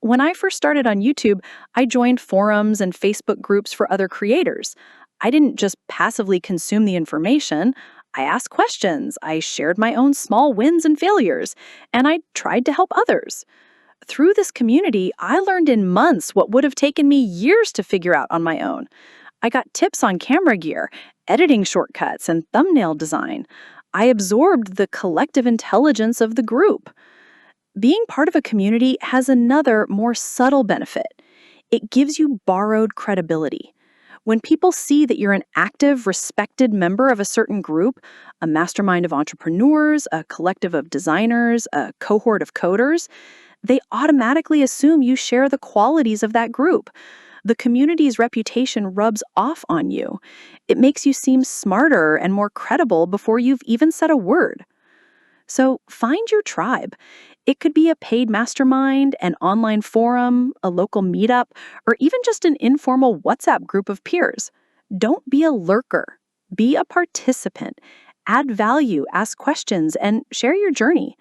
When I first started on YouTube, I joined forums and Facebook groups for other creators. I didn't just passively consume the information. I asked questions, I shared my own small wins and failures, and I tried to help others. Through this community, I learned in months what would have taken me years to figure out on my own. I got tips on camera gear, editing shortcuts, and thumbnail design. I absorbed the collective intelligence of the group. Being part of a community has another, more subtle benefit. It gives you borrowed credibility. When people see that you're an active, respected member of a certain group, a mastermind of entrepreneurs, a collective of designers, a cohort of coders, they automatically assume you share the qualities of that group. The community's reputation rubs off on you. It makes you seem smarter and more credible before you've even said a word. So find your tribe. It could be a paid mastermind, an online forum, a local meetup, or even just an informal WhatsApp group of peers. Don't be a lurker. Be a participant. Add value, ask questions, and share your journey.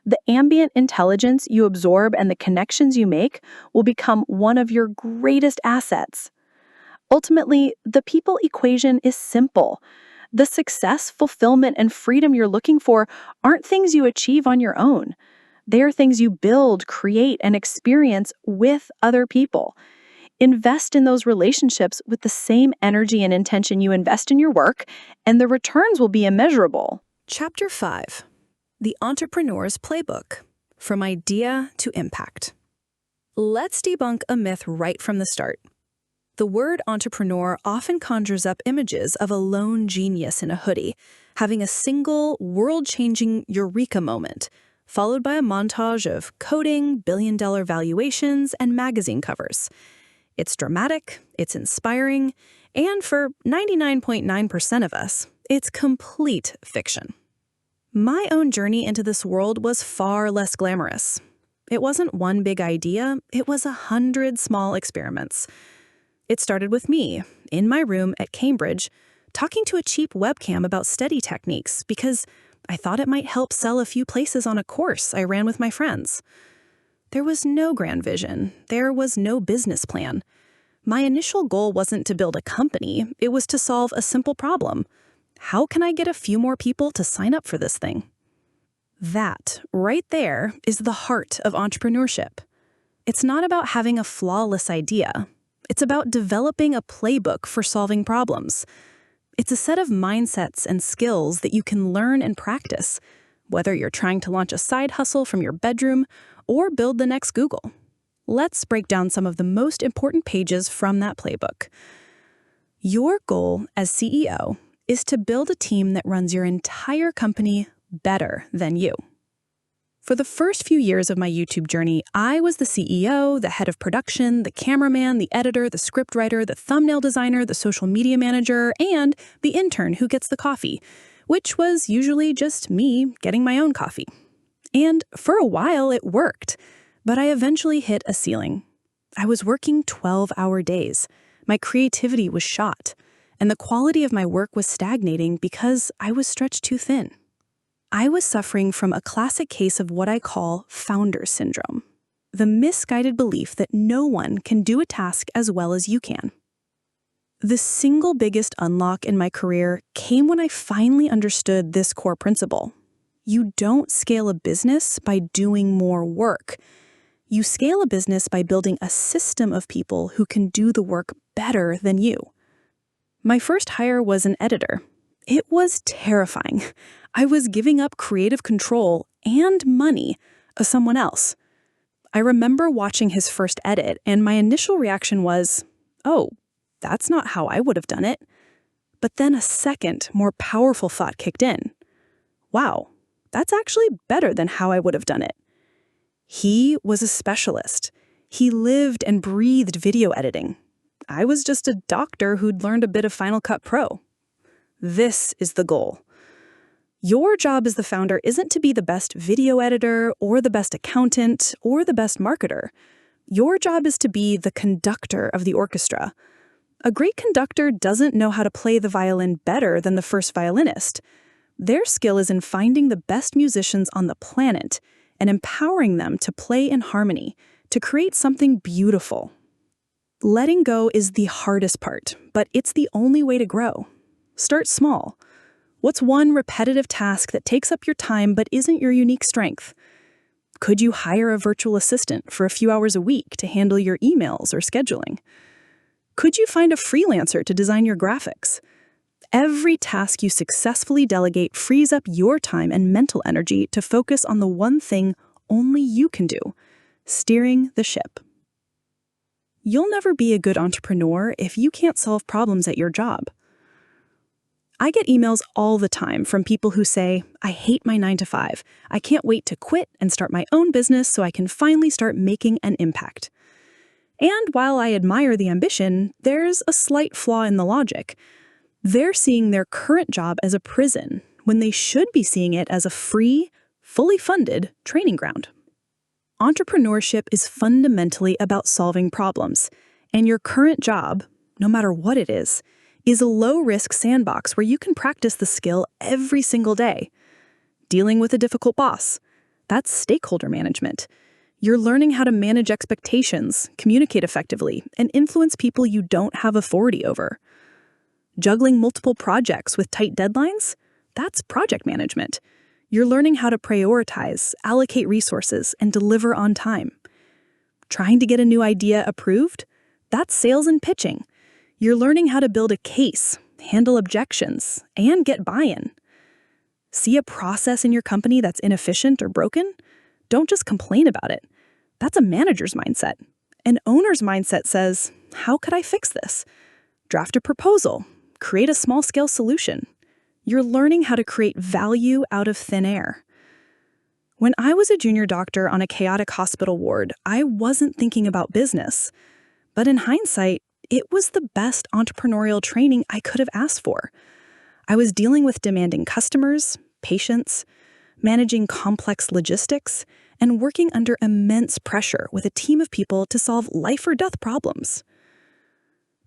The ambient intelligence you absorb and the connections you make will become one of your greatest assets. Ultimately, the people equation is simple. The success, fulfillment, and freedom you're looking for aren't things you achieve on your own. They are things you build, create, and experience with other people. Invest in those relationships with the same energy and intention you invest in your work, and the returns will be immeasurable. Chapter 5. The Entrepreneur's Playbook. From Idea to Impact. Let's debunk a myth right from the start. The word entrepreneur often conjures up images of a lone genius in a hoodie, having a single, world-changing eureka moment, followed by a montage of coding, billion-dollar valuations, and magazine covers. It's dramatic, it's inspiring, and for 99.9% of us, it's complete fiction. My own journey into this world was far less glamorous. It wasn't one big idea, it was 100 small experiments. It started with me, in my room at Cambridge, talking to a cheap webcam about study techniques because I thought it might help sell a few places on a course I ran with my friends. There was no grand vision. There was no business plan. My initial goal wasn't to build a company. It was to solve a simple problem. How can I get a few more people to sign up for this thing? That, right there, is the heart of entrepreneurship. It's not about having a flawless idea. It's about developing a playbook for solving problems. It's a set of mindsets and skills that you can learn and practice, whether you're trying to launch a side hustle from your bedroom or build the next Google. Let's break down some of the most important pages from that playbook. Your goal as CEO is to build a team that runs your entire company better than you. For the first few years of my YouTube journey, I was the CEO, the head of production, the cameraman, the editor, the scriptwriter, the thumbnail designer, the social media manager, and the intern who gets the coffee, which was usually just me getting my own coffee. And for a while, it worked, but I eventually hit a ceiling. I was working 12-hour days. My creativity was shot, and the quality of my work was stagnating because I was stretched too thin. I was suffering from a classic case of what I call founder syndrome, the misguided belief that no one can do a task as well as you can. The single biggest unlock in my career came when I finally understood this core principle. You don't scale a business by doing more work. You scale a business by building a system of people who can do the work better than you. My first hire was an editor. It was terrifying. I was giving up creative control and money to someone else. I remember watching his first edit, and my initial reaction was, oh, that's not how I would have done it. But then a second, more powerful thought kicked in. Wow, that's actually better than how I would have done it. He was a specialist. He lived and breathed video editing. I was just a doctor who'd learned a bit of Final Cut Pro. This is the goal. Your job as the founder isn't to be the best video editor or the best accountant or the best marketer. Your job is to be the conductor of the orchestra. A great conductor doesn't know how to play the violin better than the first violinist. Their skill is in finding the best musicians on the planet and empowering them to play in harmony, to create something beautiful. Letting go is the hardest part, but it's the only way to grow. Start small. What's one repetitive task that takes up your time but isn't your unique strength? Could you hire a virtual assistant for a few hours a week to handle your emails or scheduling? Could you find a freelancer to design your graphics? Every task you successfully delegate frees up your time and mental energy to focus on the one thing only you can do: steering the ship. You'll never be a good entrepreneur if you can't solve problems at your job. I get emails all the time from people who say, "I hate my 9-to-5. I can't wait to quit and start my own business so I can finally start making an impact." And while I admire the ambition, there's a slight flaw in the logic. They're seeing their current job as a prison when they should be seeing it as a free, fully funded training ground. Entrepreneurship is fundamentally about solving problems, and your current job, no matter what it is a low-risk sandbox where you can practice the skill every single day. Dealing with a difficult boss, that's stakeholder management. You're learning how to manage expectations, communicate effectively, and influence people you don't have authority over. Juggling multiple projects with tight deadlines, that's project management. You're learning how to prioritize, allocate resources, and deliver on time. Trying to get a new idea approved, that's sales and pitching. You're learning how to build a case, handle objections, and get buy-in. See a process in your company that's inefficient or broken? Don't just complain about it. That's a manager's mindset. An owner's mindset says, "How could I fix this?" Draft a proposal. Create a small-scale solution. You're learning how to create value out of thin air. When I was a junior doctor on a chaotic hospital ward, I wasn't thinking about business. But in hindsight, it was the best entrepreneurial training I could have asked for. I was dealing with demanding customers, patients, managing complex logistics, and working under immense pressure with a team of people to solve life or death problems.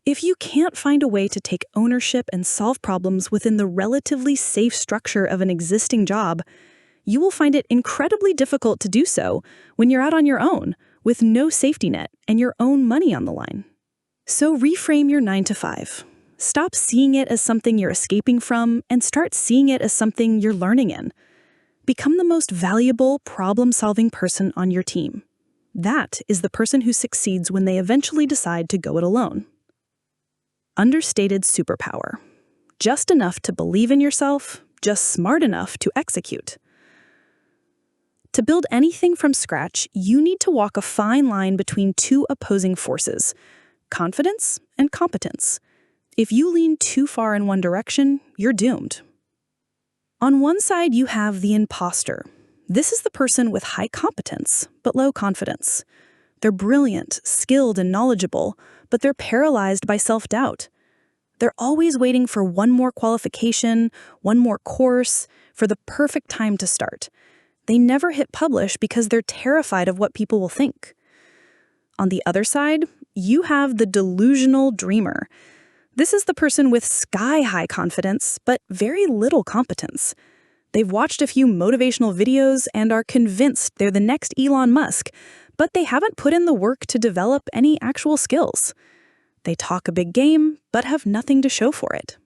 If you can't find a way to take ownership and solve problems within the relatively safe structure of an existing job, you will find it incredibly difficult to do so when you're out on your own, with no safety net and your own money on the line. So reframe your 9-to-5. Stop seeing it as something you're escaping from and start seeing it as something you're learning in. Become the most valuable, problem-solving person on your team. That is the person who succeeds when they eventually decide to go it alone. Understated superpower. Just enough to believe in yourself, just smart enough to execute. To build anything from scratch, you need to walk a fine line between two opposing forces: confidence and competence. If you lean too far in one direction, you're doomed. On one side, you have the imposter. This is the person with high competence, but low confidence. They're brilliant, skilled, and knowledgeable, but they're paralyzed by self-doubt. They're always waiting for one more qualification, one more course, for the perfect time to start. They never hit publish because they're terrified of what people will think. On the other side, you have the delusional dreamer. This is the person with sky-high confidence, but very little competence. They've watched a few motivational videos and are convinced they're the next Elon Musk, but they haven't put in the work to develop any actual skills. They talk a big game, but have nothing to show for it.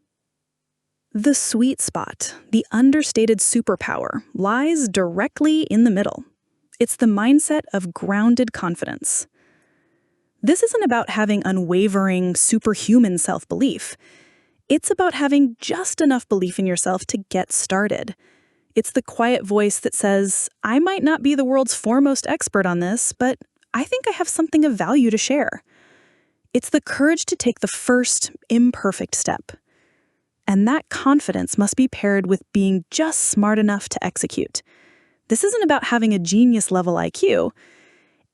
The sweet spot, the understated superpower, lies directly in the middle. It's the mindset of grounded confidence. This isn't about having unwavering, superhuman self-belief. It's about having just enough belief in yourself to get started. It's the quiet voice that says, "I might not be the world's foremost expert on this, but I think I have something of value to share." It's the courage to take the first, imperfect step. And that confidence must be paired with being just smart enough to execute. This isn't about having a genius-level IQ.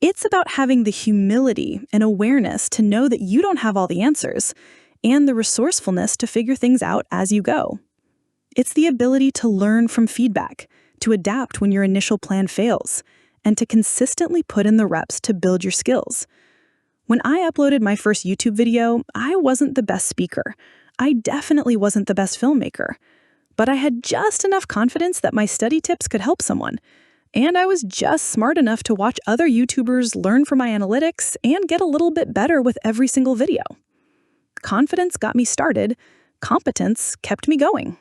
It's about having the humility and awareness to know that you don't have all the answers, and the resourcefulness to figure things out as you go. It's the ability to learn from feedback, to adapt when your initial plan fails, and to consistently put in the reps to build your skills. When I uploaded my first YouTube video, I wasn't the best speaker. I definitely wasn't the best filmmaker. But I had just enough confidence that my study tips could help someone. And I was just smart enough to watch other YouTubers learn from my analytics and get a little bit better with every single video. Confidence got me started. Competence kept me going.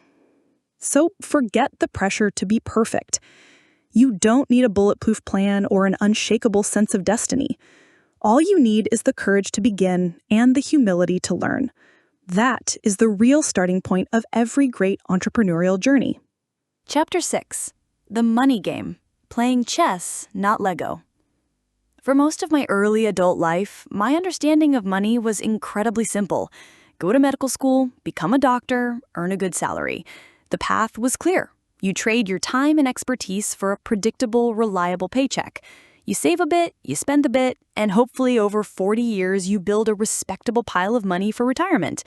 So forget the pressure to be perfect. You don't need a bulletproof plan or an unshakable sense of destiny. All you need is the courage to begin and the humility to learn. That is the real starting point of every great entrepreneurial journey. Chapter 6. The Money Game. Playing chess, not Lego. For most of my early adult life, my understanding of money was incredibly simple. Go to medical school, become a doctor, earn a good salary. The path was clear. You trade your time and expertise for a predictable, reliable paycheck. You save a bit, you spend a bit, and hopefully over 40 years you build a respectable pile of money for retirement.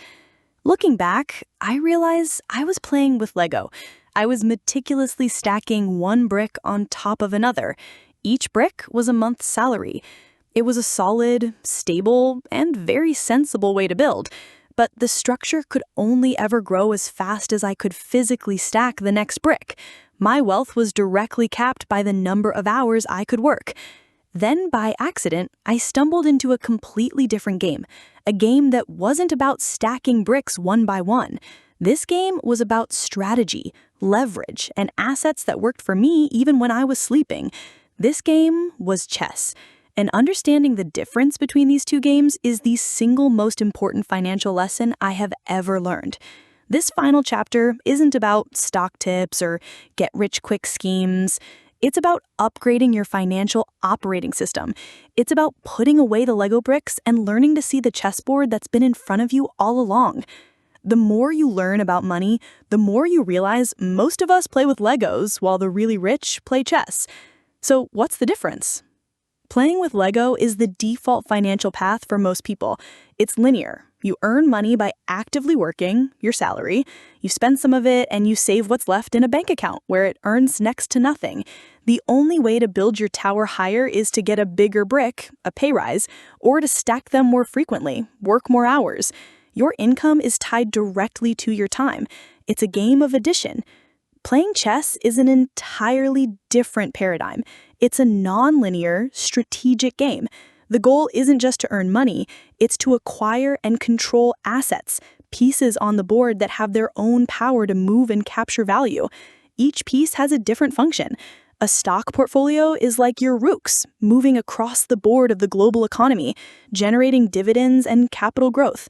Looking back, I realize I was playing with Lego. I was meticulously stacking one brick on top of another. Each brick was a month's salary. It was a solid, stable, and very sensible way to build. But the structure could only ever grow as fast as I could physically stack the next brick. My wealth was directly capped by the number of hours I could work. Then, by accident, I stumbled into a completely different game. A game that wasn't about stacking bricks one by one. This game was about strategy, leverage, and assets that worked for me even when I was sleeping. This game was chess. And understanding the difference between these two games is the single most important financial lesson I have ever learned. This final chapter isn't about stock tips or get-rich-quick schemes. It's about upgrading your financial operating system. It's about putting away the Lego bricks and learning to see the chessboard that's been in front of you all along. The more you learn about money, the more you realize most of us play with Legos while the really rich play chess. So what's the difference? Playing with Lego is the default financial path for most people. It's linear. You earn money by actively working, your salary. You spend some of it and you save what's left in a bank account where it earns next to nothing. The only way to build your tower higher is to get a bigger brick, a pay rise, or to stack them more frequently, work more hours. Your income is tied directly to your time. It's a game of addition. Playing chess is an entirely different paradigm. It's a non-linear, strategic game. The goal isn't just to earn money, it's to acquire and control assets, pieces on the board that have their own power to move and capture value. Each piece has a different function. A stock portfolio is like your rooks, moving across the board of the global economy, generating dividends and capital growth.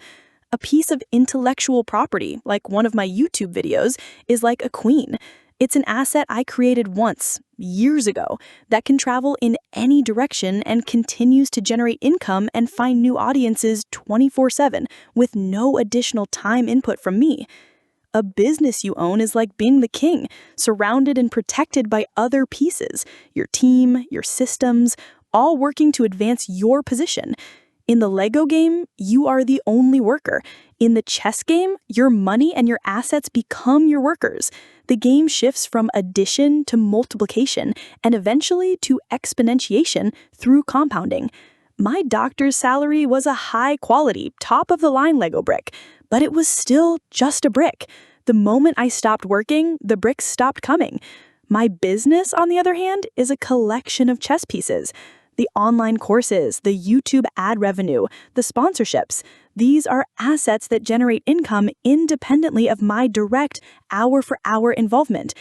A piece of intellectual property, like one of my YouTube videos, is like a queen. It's an asset I created once, years ago, that can travel in any direction and continues to generate income and find new audiences 24/7 with no additional time input from me. A business you own is like being the king, surrounded and protected by other pieces, your team, your systems, all working to advance your position. In the Lego game, you are the only worker. In the chess game, your money and your assets become your workers. The game shifts from addition to multiplication and eventually to exponentiation through compounding. My doctor's salary was a high-quality, top-of-the-line Lego brick, but it was still just a brick. The moment I stopped working, the bricks stopped coming. My business, on the other hand, is a collection of chess pieces. The online courses, the YouTube ad revenue, the sponsorships. These are assets that generate income independently of my direct hour-for-hour involvement.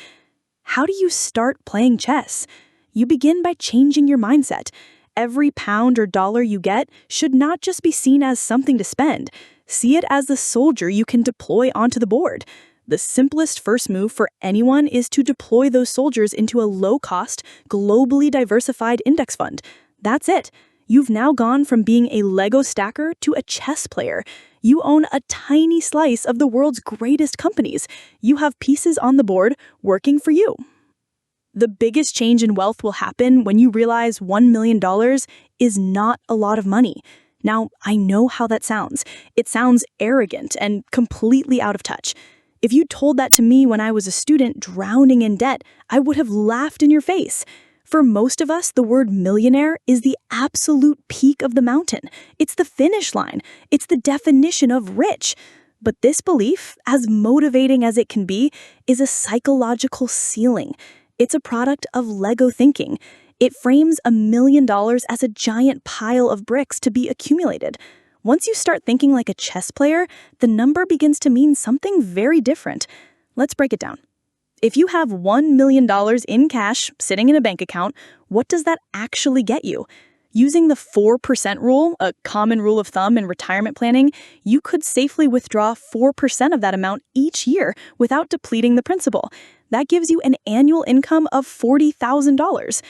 How do you start playing chess? You begin by changing your mindset. Every pound or dollar you get should not just be seen as something to spend. See it as the soldier you can deploy onto the board. The simplest first move for anyone is to deploy those soldiers into a low-cost, globally diversified index fund. That's it. You've now gone from being a Lego stacker to a chess player. You own a tiny slice of the world's greatest companies. You have pieces on the board working for you. The biggest change in wealth will happen when you realize $1 million is not a lot of money. Now, I know how that sounds. It sounds arrogant and completely out of touch. If you told that to me when I was a student drowning in debt, I would have laughed in your face. For most of us, the word millionaire is the absolute peak of the mountain. It's the finish line. It's the definition of rich. But this belief, as motivating as it can be, is a psychological ceiling. It's a product of Lego thinking. It frames $1 million as a giant pile of bricks to be accumulated. Once you start thinking like a chess player, the number begins to mean something very different. Let's break it down. If you have $1 million in cash sitting in a bank account, what does that actually get you? Using the 4% rule, a common rule of thumb in retirement planning, you could safely withdraw 4% of that amount each year without depleting the principal. That gives you an annual income of $40,000.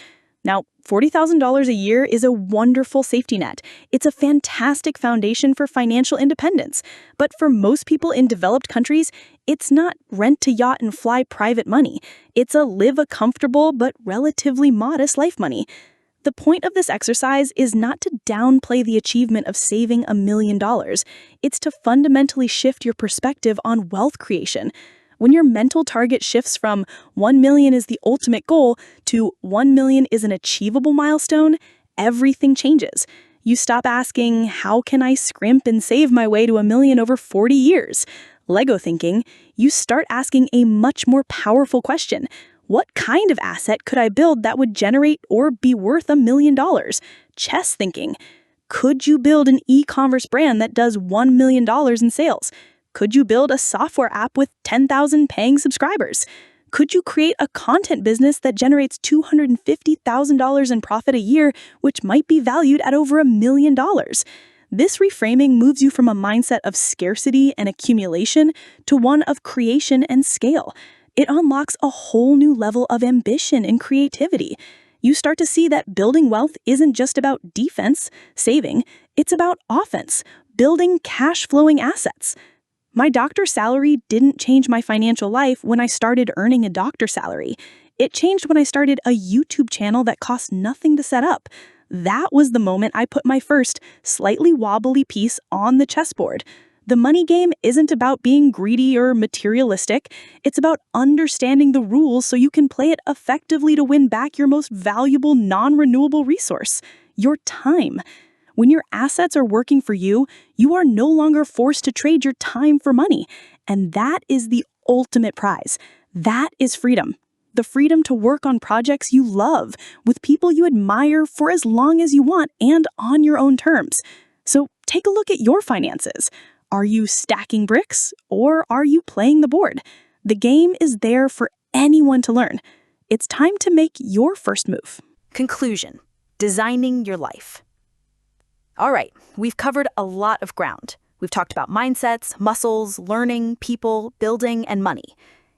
Now, $40,000 a year is a wonderful safety net. It's a fantastic foundation for financial independence. But for most people in developed countries, it's not rent to yacht and fly private money. It's a live a comfortable but relatively modest life money. The point of this exercise is not to downplay the achievement of saving $1 million. It's to fundamentally shift your perspective on wealth creation. When your mental target shifts from 1 million is the ultimate goal to 1 million is an achievable milestone, everything changes. You stop asking, how can I scrimp and save my way to $1 million over 40 years? Lego thinking, you start asking a much more powerful question. What kind of asset could I build that would generate or be worth $1 million? Chess thinking, could you build an e-commerce brand that does $1 million in sales? Could you build a software app with 10,000 paying subscribers? Could you create a content business that generates $250,000 in profit a year, which might be valued at over $1 million? This reframing moves you from a mindset of scarcity and accumulation to one of creation and scale. It unlocks a whole new level of ambition and creativity. You start to see that building wealth isn't just about defense, saving, it's about offense, building cash-flowing assets. My doctor's salary didn't change my financial life when I started earning a doctor's salary. It changed when I started a YouTube channel that cost nothing to set up. That was the moment I put my first, slightly wobbly piece on the chessboard. The money game isn't about being greedy or materialistic. It's about understanding the rules so you can play it effectively to win back your most valuable non-renewable resource, your time. When your assets are working for you, you are no longer forced to trade your time for money. And that is the ultimate prize. That is freedom. The freedom to work on projects you love, with people you admire for as long as you want and on your own terms. So take a look at your finances. Are you stacking bricks or are you playing the board? The game is there for anyone to learn. It's time to make your first move. Conclusion: designing your life. All right, we've covered a lot of ground. We've talked about mindsets, muscles, learning, people, building, and money.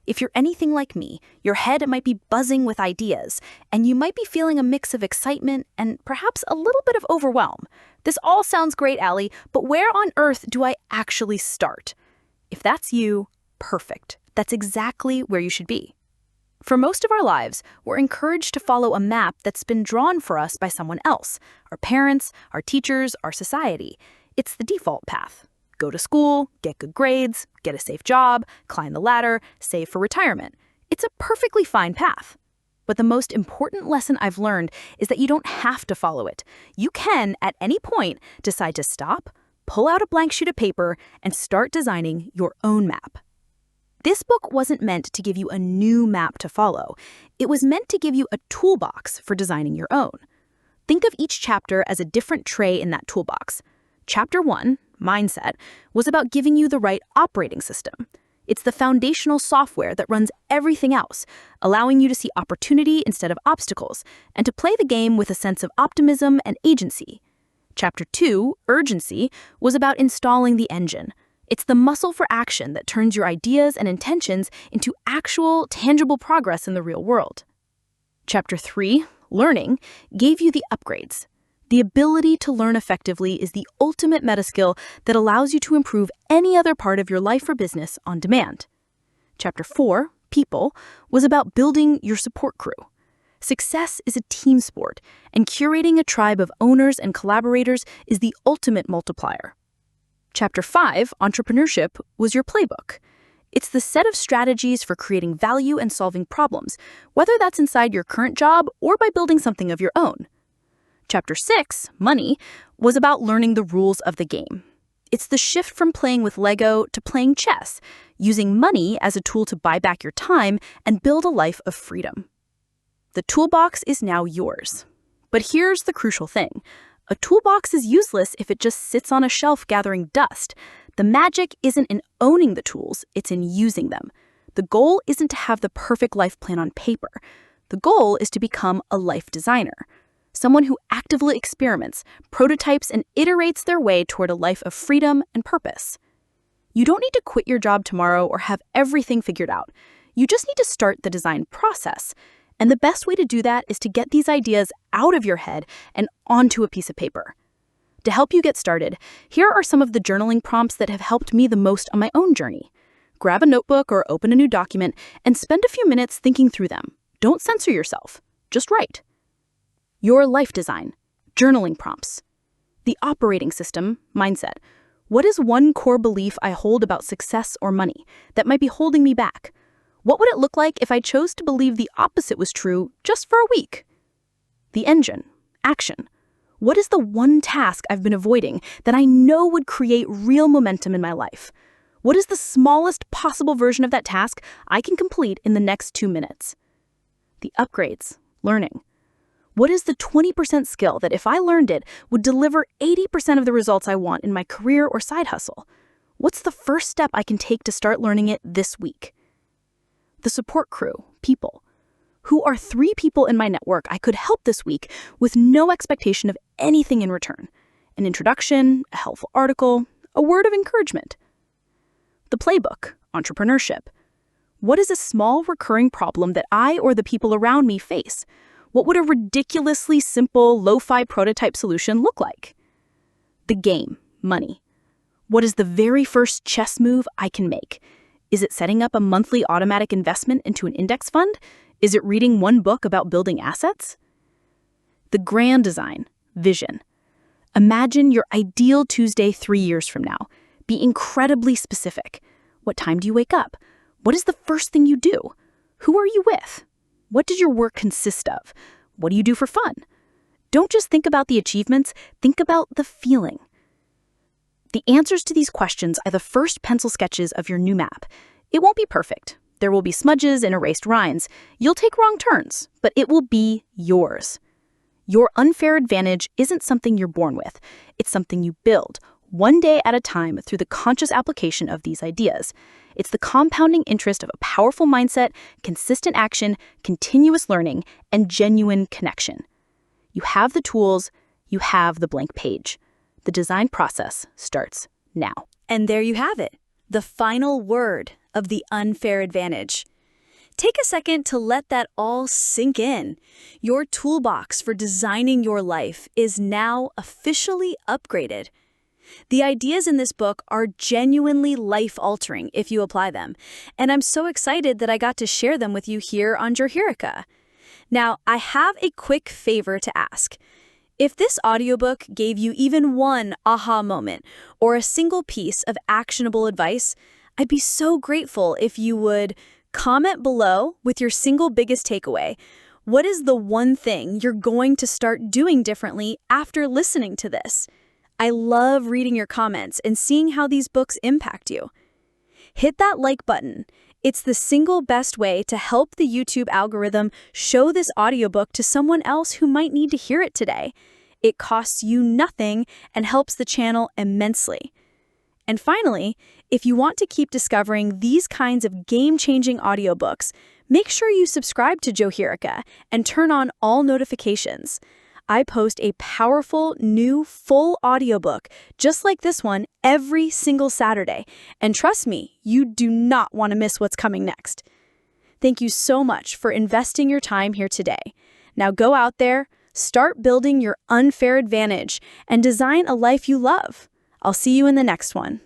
If you're anything like me, your head might be buzzing with ideas, and you might be feeling a mix of excitement and perhaps a little bit of overwhelm. This all sounds great, Ali, but where on earth do I actually start? If that's you, perfect. That's exactly where you should be. For most of our lives, we're encouraged to follow a map that's been drawn for us by someone else, our parents, our teachers, our society. It's the default path. Go to school, get good grades, get a safe job, climb the ladder, save for retirement. It's a perfectly fine path. But the most important lesson I've learned is that you don't have to follow it. You can, at any point, decide to stop, pull out a blank sheet of paper, and start designing your own map. This book wasn't meant to give you a new map to follow. It was meant to give you a toolbox for designing your own. Think of each chapter as a different tray in that toolbox. Chapter 1, Mindset, was about giving you the right operating system. It's the foundational software that runs everything else, allowing you to see opportunity instead of obstacles, and to play the game with a sense of optimism and agency. Chapter 2, Urgency, was about installing the engine. It's the muscle for action that turns your ideas and intentions into actual, tangible progress in the real world. Chapter 3, Learning, gave you the upgrades. The ability to learn effectively is the ultimate meta skill that allows you to improve any other part of your life or business on demand. Chapter 4, People, was about building your support crew. Success is a team sport, and curating a tribe of owners and collaborators is the ultimate multiplier. Chapter 5, Entrepreneurship, was your playbook. It's the set of strategies for creating value and solving problems, whether that's inside your current job or by building something of your own. Chapter 6, Money, was about learning the rules of the game. It's the shift from playing with Lego to playing chess, using money as a tool to buy back your time and build a life of freedom. The toolbox is now yours. But here's the crucial thing. A toolbox is useless if it just sits on a shelf gathering dust. The magic isn't in owning the tools, it's in using them. The goal isn't to have the perfect life plan on paper. The goal is to become a life designer, someone who actively experiments, prototypes, and iterates their way toward a life of freedom and purpose. You don't need to quit your job tomorrow or have everything figured out. You just need to start the design process. And the best way to do that is to get these ideas out of your head and onto a piece of paper. To help you get started, here are some of the journaling prompts that have helped me the most on my own journey. Grab a notebook or open a new document and spend a few minutes thinking through them. Don't censor yourself. Just write. Your life design. Journaling prompts. The operating system, mindset. What is one core belief I hold about success or money that might be holding me back? What would it look like if I chose to believe the opposite was true just for a week? The engine. Action. What is the one task I've been avoiding that I know would create real momentum in my life? What is the smallest possible version of that task I can complete in the next 2 minutes? The upgrades. Learning. What is the 20% skill that if I learned it would deliver 80% of the results I want in my career or side hustle? What's the first step I can take to start learning it this week? The support crew, people. Who are 3 people in my network I could help this week with no expectation of anything in return? An introduction, a helpful article, a word of encouragement. The playbook, entrepreneurship. What is a small recurring problem that I or the people around me face? What would a ridiculously simple, lo-fi prototype solution look like? The game, money. What is the very first chess move I can make? Is it setting up a monthly automatic investment into an index fund? Is it reading one book about building assets? The grand design, vision. Imagine your ideal Tuesday 3 years from now. Be incredibly specific. What time do you wake up? What is the first thing you do? Who are you with? What does your work consist of? What do you do for fun? Don't just think about the achievements, think about the feeling. The answers to these questions are the first pencil sketches of your new map. It won't be perfect. There will be smudges and erased lines. You'll take wrong turns, but it will be yours. Your unfair advantage isn't something you're born with. It's something you build, one day at a time through the conscious application of these ideas. It's the compounding interest of a powerful mindset, consistent action, continuous learning, and genuine connection. You have the tools, you have the blank page. The design process starts now. And there you have it, the final word of the unfair advantage. Take a second to let that all sink in. Your toolbox for designing your life is now officially upgraded. The ideas in this book are genuinely life-altering if you apply them, and I'm so excited that I got to share them with you here on Johirica. Now, I have a quick favor to ask. If this audiobook gave you even one aha moment or a single piece of actionable advice, I'd be so grateful if you would comment below with your single biggest takeaway. What is the one thing you're going to start doing differently after listening to this? I love reading your comments and seeing how these books impact you. Hit that like button. It's the single best way to help the YouTube algorithm show this audiobook to someone else who might need to hear it today. It costs you nothing and helps the channel immensely. And finally, if you want to keep discovering these kinds of game-changing audiobooks, make sure you subscribe to Johirica and turn on all notifications. I post a powerful, new, full audiobook just like this one every single Saturday. And trust me, you do not want to miss what's coming next. Thank you so much for investing your time here today. Now go out there, start building your unfair advantage, and design a life you love. I'll see you in the next one.